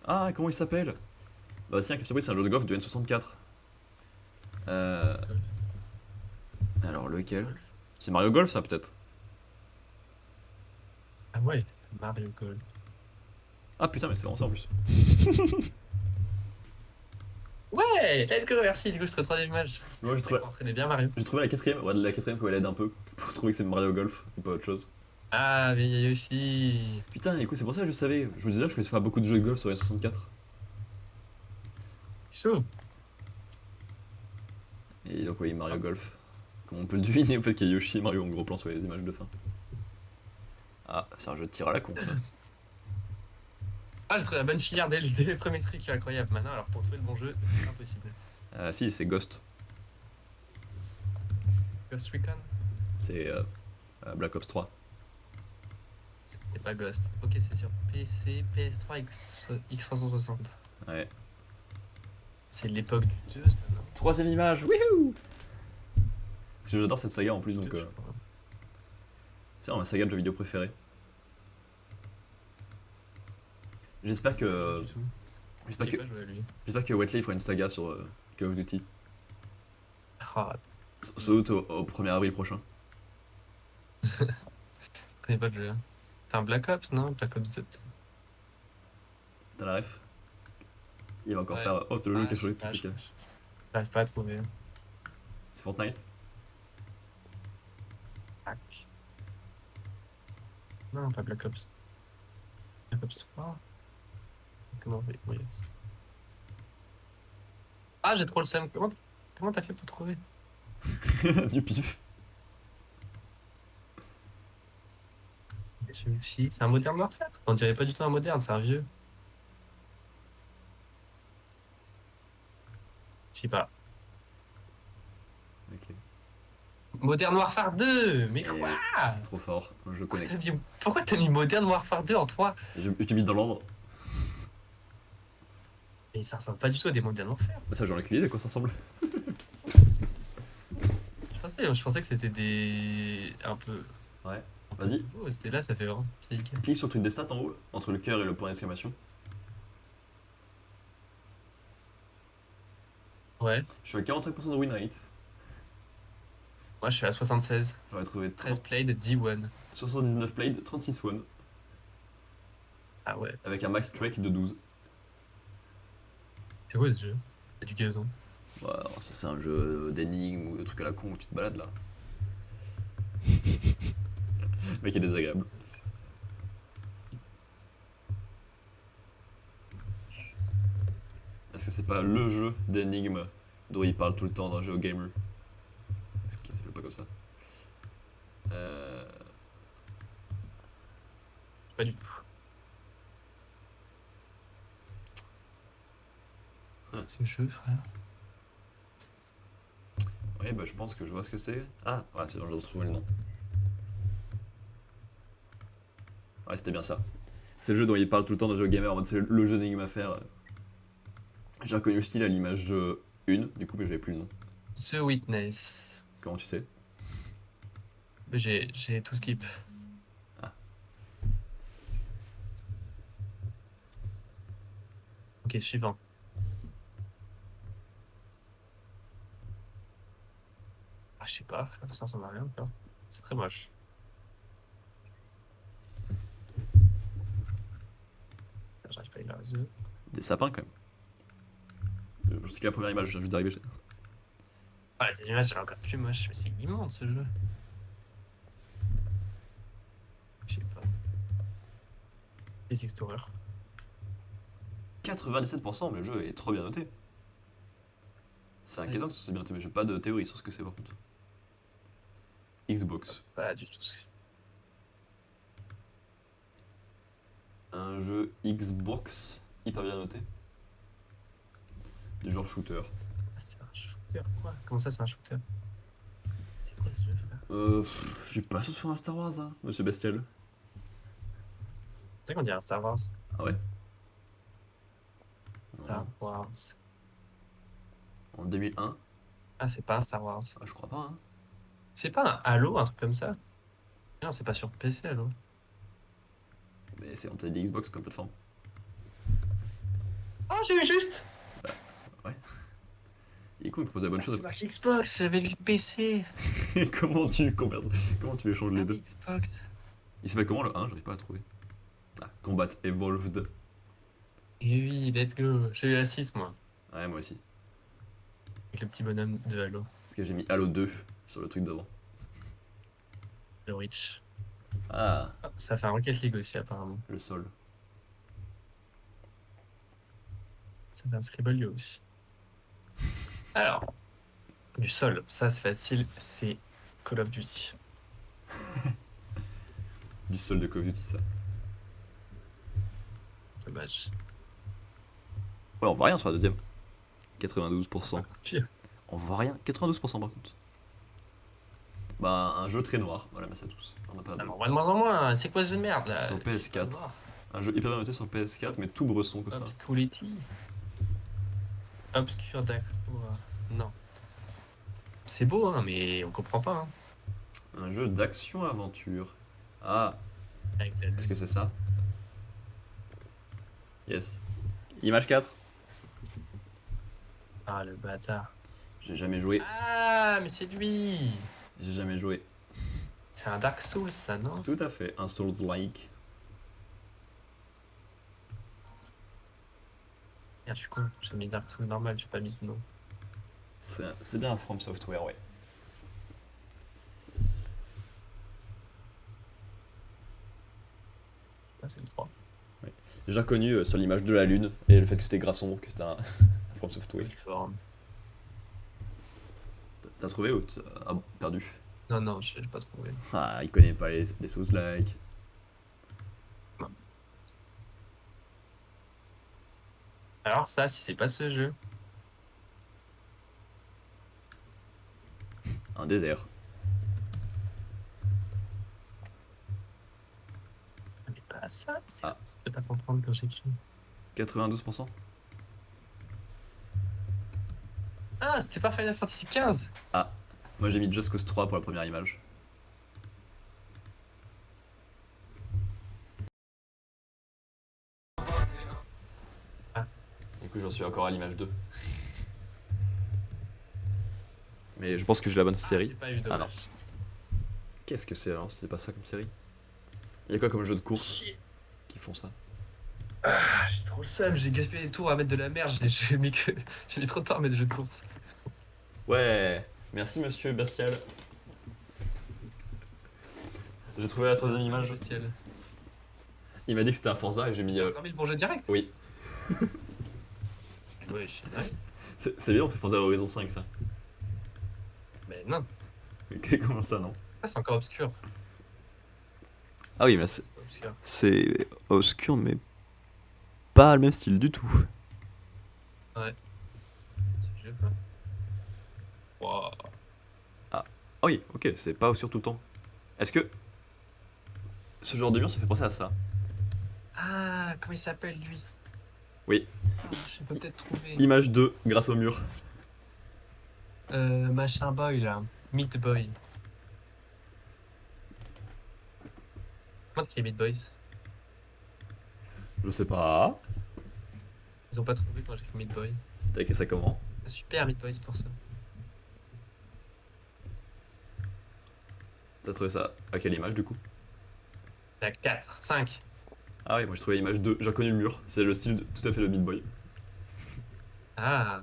Ah, comment il s'appelle? Bah, tiens, quelle surprise, c'est un jeu de golf de N64. Alors, lequel? C'est Mario Golf, ça, peut-être? Ah ouais, Mario Gold. Ah putain, mais c'est vraiment ça en plus. Ouais, let's go, merci. Du coup, je trouve troisième image. Moi, On reconnaît bien Mario. j'ai trouvé la quatrième, ouais, la quatrième quand elle aide un peu, pour trouver que c'est Mario Golf, et pas autre chose. Ah, mais Yoshi. Putain, écoute, c'est pour ça que je savais. Je me disais que je connaissais pas beaucoup de jeux de golf sur N64. Chaud. Et donc, oui, Mario Golf. Comme on peut le deviner, au fait qu'il y a Yoshi et Mario en gros plan sur les images de fin. Ah, c'est un jeu de tir à la con, ça. Ah, j'ai trouvé la bonne filière dès les premiers trucs, incroyable. Maintenant, alors pour trouver le bon jeu, c'est impossible. Si, c'est Ghost. Ghost Recon? C'est Black Ops 3. C'est pas Ghost. Ok, c'est sur PC, PS3, X360. Ouais. C'est l'époque du 2, ça, non? Troisième image, wouhou! Parce que j'adore cette saga en plus, donc. Je crois. C'est ma saga de jeux vidéo préférée. J'espère que. Du tout. J'espère J'ai que, pas joué à lui. j'espère que Wetley fera une saga sur Call of Duty. Ah, Sans doute au 1er avril prochain. je connais pas le jeu. C'est un Black Ops, non? Black Ops 2. T'as la ref? Il va encore Ouais. faire. Oh, c'est le jeu qui a je changé sais pas, toutes les cases. j'arrive pas à trouver. C'est Fortnite? Tac. Non, pas Black Ops. Black Ops 3. Comment on fait? Oui. Ah, j'ai trop le seum. Comment t'as fait pour trouver? Du pif. C'est un Modern Warfare? On dirait pas du tout un moderne, c'est un vieux. Je sais pas. Ok. Modern Warfare 2! Mais Et quoi? Trop fort, je connais. Pourquoi t'as mis Modern Warfare 2 en 3? Je t'ai mis dans l'ordre. Mais ça ressemble pas du tout à des Modern Warfare. Bah, ça, j'en ai aucune idée de quoi ça ressemble. Je pensais que c'était des. Un peu. Ouais. Vas-y, nouveau, c'était là, ça fait vraiment. clique sur le truc des stats en haut, entre le cœur et le point d'exclamation. Ouais. Je suis à 45% de win rate. Moi, je suis à 76. J'aurais trouvé 13 played, 10 won. 79 played, 36 won, Ah ouais. avec un max strike de 12. C'est quoi ce jeu? C'est du gazon. Bah, alors, ça, c'est un jeu d'énigmes ou de trucs à la con où tu te balades là. Le mec est désagréable. Est-ce que c'est pas le jeu d'énigmes dont il parle tout le temps dans GeoGamer. Est-ce qu'il s'appelle pas comme ça? Euh... Pas du tout. Ah. Ce jeu, frère. Ouais, bah je pense que je vois ce que c'est. Ah, ouais, c'est bon, j'ai retrouvé le nom. Ouais, c'était bien ça. C'est le jeu dont il parle tout le temps dans GeoGamer, en mode c'est le jeu d'énigmes à faire. J'ai reconnu le style à l'image 1, du coup, mais j'avais plus le nom. The Witness. Comment tu sais? J'ai tout skip. Ah. Ok, suivant. Ah, je sais pas, ça m'a rien encore. C'est très moche. J'arrive pas à lire les yeux. Des sapins quand même. Je sais que la première image, je viens juste d'arriver. Ah, la deuxième image, elle est encore plus moche. Mais c'est immonde ce jeu. Je sais pas. Les Explorer. 97%, mais le jeu est trop bien noté. C'est inquiétant que ce soit bien noté, mais j'ai pas de théorie sur ce que c'est par contre. Xbox. Pas du tout ce que c'est. Un jeu Xbox hyper bien noté. Du genre shooter. Ah, c'est un shooter quoi? Comment ça, c'est un shooter? C'est quoi ce jeu, frère? J'ai pas ce sur un Star Wars, hein, monsieur Bestial. C'est vrai qu'on dirait un Star Wars. Ah ouais? Star Non. Wars. En 2001? Ah, c'est pas un Star Wars. Ah, je crois pas, hein. C'est pas un Halo, un truc comme ça? Non, c'est pas sur PC, Halo. Mais c'est en télé Xbox comme plateforme. Oh, j'ai eu juste! Et quoi, il propose la bonne chose. C'est marqué Xbox, j'avais lu PC. Comment tu échanges les Ah, deux? Xbox. Il s'appelle comment le 1? J'arrive pas à trouver. Ah, Combat Evolved. Et oui, let's go. J'ai eu la 6, moi. Ouais, moi aussi. Avec le petit bonhomme de Halo. Parce que j'ai mis Halo 2 sur le truc d'avant. Le Reach. Ah, Ah, ça fait un Rocket League aussi, apparemment. le sol. Ça fait un Scribblio aussi. Alors, du sol, ça c'est facile, c'est Call of Duty. Du sol de Call of Duty, ça. Dommage. Ouais, on voit rien sur la deuxième. 92%. Pire. On voit rien. 92% par contre. Bah, un jeu très noir. Voilà, merci à tous. On n'a pas Ah non, on voit de moins en moins. C'est quoi ce jeu de merde là? Sur PS4. Un jeu hyper bien noté sur PS4, mais tout bresson comme ça. Obscurity. Obscure, d'accord. Non. C'est beau, hein, mais on comprend pas. Hein. Un jeu d'action-aventure. Ah, Avec la est-ce que c'est ça? Yes. Image 4. Ah, le bâtard. J'ai jamais joué. Ah, mais c'est lui! J'ai jamais joué. C'est un Dark Souls, ça, non? Tout à fait. Un Souls-like. Merde, je suis con. J'ai mis Dark Souls normal, j'ai pas mis de nom. C'est bien un From Software, ouais. Ah, c'est le 3. J'ai reconnu sur l'image de la lune et le fait que c'était Grasson, que c'était un From Software. Fort. T'as trouvé ou t'as perdu? Non, non, j'ai pas trouvé. Ah, il connaît pas les Souls-like. Alors ça, si c'est pas ce jeu, Un désert. mais pas ça, Ah. ça peut pas comprendre quand j'écris. 92%. Ah, c'était pas Final Fantasy XV. Moi j'ai mis Just Cause 3 pour la première image. Ah. Du coup j'en suis encore à l'image 2. Mais je pense que j'ai la bonne série. J'ai pas eu de Ah non. Qu'est-ce que c'est alors si c'est pas ça comme série? Il y a quoi comme jeu de course qui font ça? Ah, j'ai trop le seum, j'ai gaspillé des tours à mettre de la merde, j'ai mis trop de temps à mettre des jeux de course. Ouais, merci monsieur Bastial. J'ai trouvé la troisième image. Bestial. Il m'a dit que c'était un Forza et j'ai mis. T'as mis le bon jeu direct? Oui. Ouais, je sais pas. C'est évident que c'est Forza Horizon 5 ça. Mais non, Ok, comment ça, non? ah, c'est encore obscur. Ah oui, mais C'est obscur. c'est obscur, mais pas le même style du tout. Ouais, ce jeu, quoi. Wow. Ah oui, ok, c'est pas obscur tout le temps. Est-ce que ce genre de mur, ça fait penser à ça? Ah, comment il s'appelle lui? Oui, Ah, je peux peut-être trouver. image 2 grâce au mur. Machin boy là. Meat Boy. Comment t'écris Meat Boys? Je sais pas. Ils ont pas trouvé quand j'écris Meat Boy. T'as écrit ça comment? Ah, super Meat Boys pour ça. T'as trouvé ça à quelle image du coup? La 4, 5. Ah oui, moi j'ai trouvé image 2, j'ai reconnu le mur. C'est le style tout à fait le Meat Boy. Ah.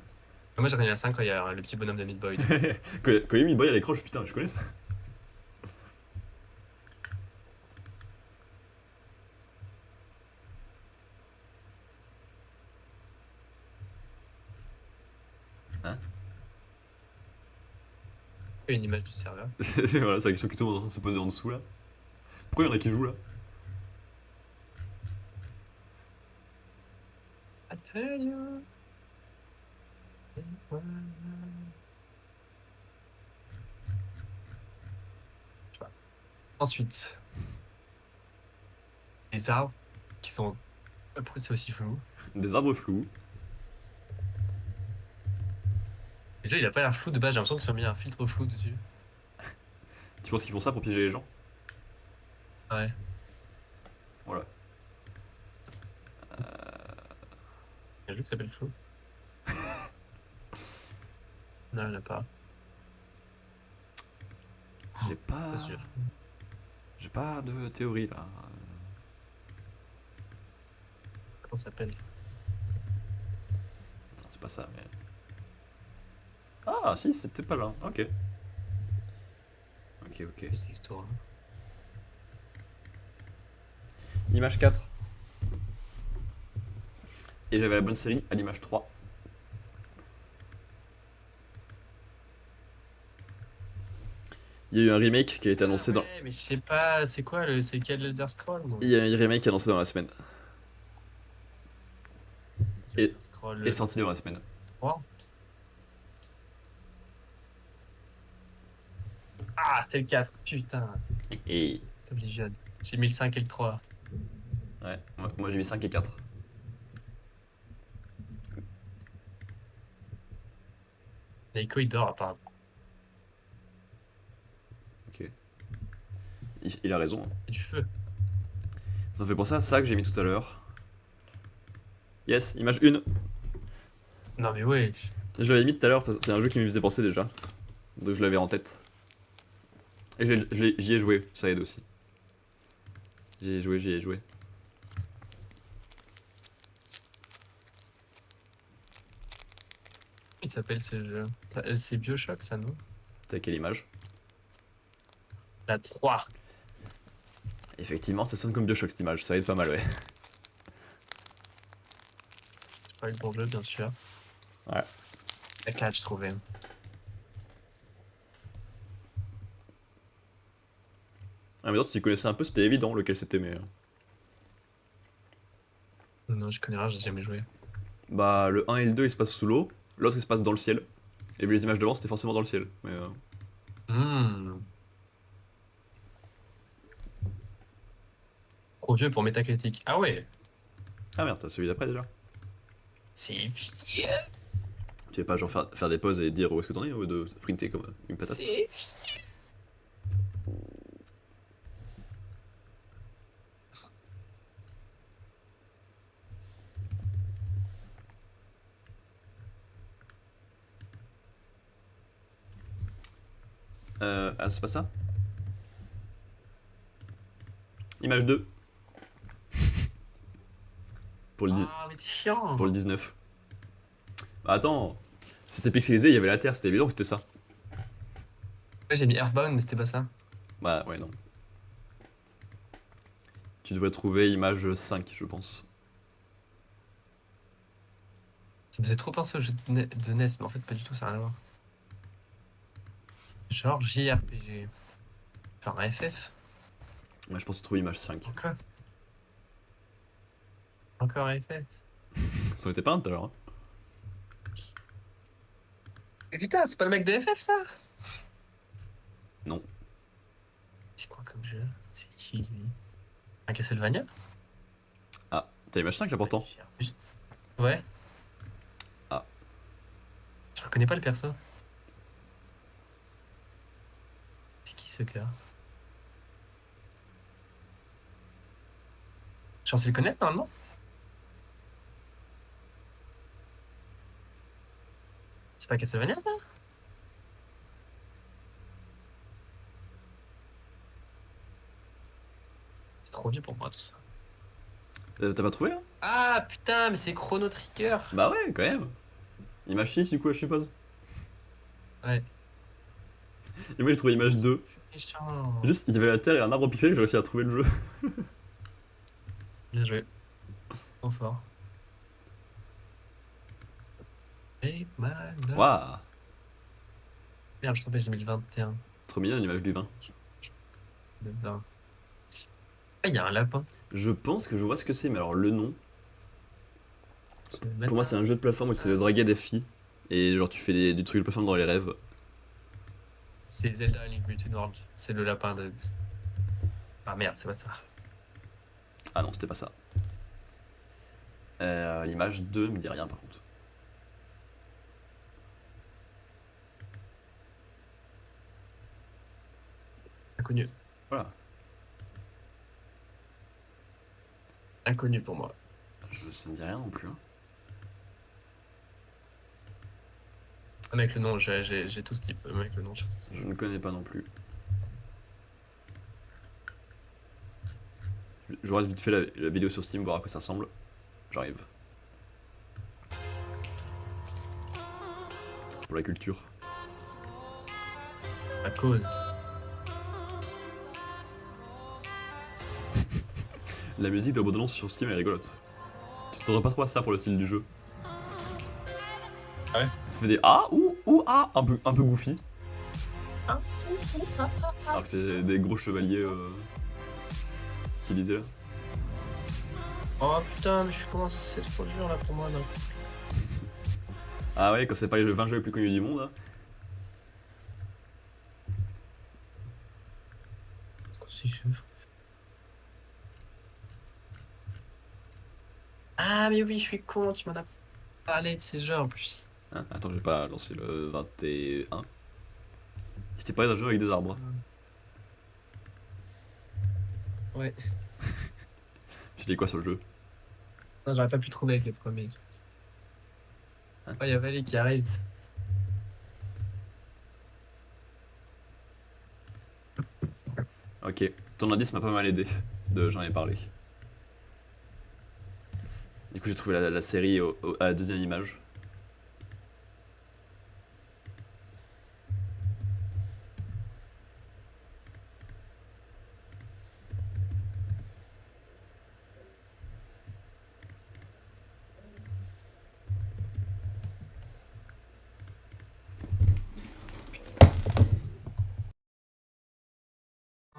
Moi j'ai reconnu la 5 quand il y a le petit bonhomme de Meat Boy dessus. Quand il y a Meat Boy à l'écran, je putain, je connais ça. Hein? Il y a une image du serveur. Voilà, c'est la question que tout le monde est en train de se poser en dessous là. Pourquoi il y en a qui jouent là? I tell you. Ensuite, les arbres qui sont. Pourquoi c'est aussi flou? Des arbres flous. Déjà, il a pas l'air flou de base, j'ai l'impression qu'ils ont mis un filtre flou dessus. Tu penses qu'ils font ça pour piéger les gens? Ouais. Voilà. Il y a un jeu qui s'appelle Flou. Non, il n'y en a pas. J'ai C'est pas pas. sûr. J'ai pas de théorie là. Comment ça s'appelle? Attends, c'est pas ça, mais. Ah, si, c'était pas là. Ok. Ok, ok. C'est histoire. Image 4. Et j'avais la bonne série à l'image 3. Il y a eu un remake qui a été annoncé Ah dans. ouais, mais je sais pas, c'est quoi le. C'est quel Elder Scroll moi? Il y a eu un remake annoncé dans la semaine. Et, Elder Scroll et sorti dans la semaine. 3. Ah, c'était le 4. Putain, Et. c'est Oblivion. J'ai mis le 5 et le 3. Ouais, moi j'ai mis 5 et 4. Naiko il dort apparemment. Ok. Il a raison. Hein. Et du feu. Ça me fait penser à ça que j'ai mis tout à l'heure. Yes, image 1. Non mais ouais. Je l'avais mis tout à l'heure parce que c'est un jeu qui me faisait penser déjà. Donc je l'avais en tête. Et j'y ai joué, ça aide aussi. J'y ai joué. Il s'appelle ce jeu. C'est Bioshock ça, non? T'as quelle image? La 3. Effectivement, ça sonne comme Bioshock cette image, ça aide pas mal, ouais. C'est pas le bon jeu, bien sûr. Ouais. La 4, je trouvais. Ah, mais non, si tu connaissais un peu, c'était évident lequel c'était, mais. Non, je connais rien, j'ai jamais joué. Bah, le 1 et le 2 ils se passent sous l'eau, l'autre il se passe dans le ciel. Et vu les images devant, c'était forcément dans le ciel. Mais. Hmm. Trop vieux pour Metacritic. Ah ouais. Ah merde, t'as celui d'après déjà. C'est vieux. Tu veux pas genre faire des pauses et dire où est-ce que t'en es ou de sprinter comme une patate? C'est Ah, c'est pas ça? Image 2. Pour le, Ah, mais t'es chiant. pour le 19. Bah attends, si c'était pixelisé, il y avait la terre, c'était évident que c'était ça. Ouais, j'ai mis Earthbound, mais c'était pas ça. Bah ouais, non. Tu devrais trouver image 5, je pense. Ça me faisait trop penser au jeu de NES, mais en fait, pas du tout, ça n'a rien à voir. Genre JRPG. Genre FF. Moi, je pense trouver image 5. Encore. Encore FF. Ça aurait été pas un tout à l'heure. Hein. Mais putain, c'est pas le mec de FF, ça? Non. C'est quoi comme jeu? C'est qui, lui? Un Castlevania? Ah, t'as image 5 là pourtant. Ouais. Ah. Je reconnais pas le perso. C'est qui ce gars? Je suis censé le connaître normalement? C'est pas Castlevania ça? C'est trop vieux pour moi tout ça. T'as pas trouvé là? Ah putain, mais c'est Chrono Trigger! Bah ouais, quand même. Image 6 du coup, je suppose. Ouais. Et moi j'ai trouvé image 2. Méchant. Juste, il y avait la terre et un arbre pixelé, j'ai réussi à trouver le jeu. Bien joué. Trop fort. Et mal. Waouh. Merde, je te rappelle, j'ai mis le 21. Trop mignon l'image du vin. Le 20. Ah, il y a un lapin. Je pense que je vois ce que c'est, mais alors le nom. C'est le Pour moi, matin. c'est un jeu de plateforme où tu sais draguer des filles. Et genre, tu fais des trucs de plateforme dans les rêves. C'est Zelda Link Between Worlds. C'est le lapin de. Ah merde, c'est pas ça. Ah non, c'était pas ça. L'image 2 me dit rien par contre. Inconnu. Voilà. Inconnu pour moi. Ça me dit rien non plus. Hein. Avec le nom, j'ai tout ce qui peut. Avec le nom, je sais pas. Je ne connais pas non plus. Je regarde vite fait la vidéo sur Steam, voir à quoi ça ressemble. J'arrive. Pour la culture. À cause. La musique de Borderlands sur Steam est rigolote. Tu t'attendrais pas trop à ça pour le style du jeu. Ah ouais? Ça fait des ah ou ah un peu goofy. Ah. Alors que c'est des gros chevaliers stylisés là. Oh putain, mais je commence, c'est trop dur là pour moi. Non. Ah ouais, quand c'est pas les 20 jeux les plus connus du monde. Hein. C'est chaud. Ah mais oui, je suis con, tu m'en as parlé de ces jeux en plus. Hein, attends, j'ai pas lancé le 21. Je t'ai parlé d'un jeu avec des arbres. Ouais. J'ai dit quoi sur le jeu? Non, j'aurais pas pu trouver avec les premiers. Hein? Oh, il y a Valé qui arrive. Ok, ton indice m'a pas mal aidé. J'en ai parlé. Du coup, j'ai trouvé la série à la deuxième image.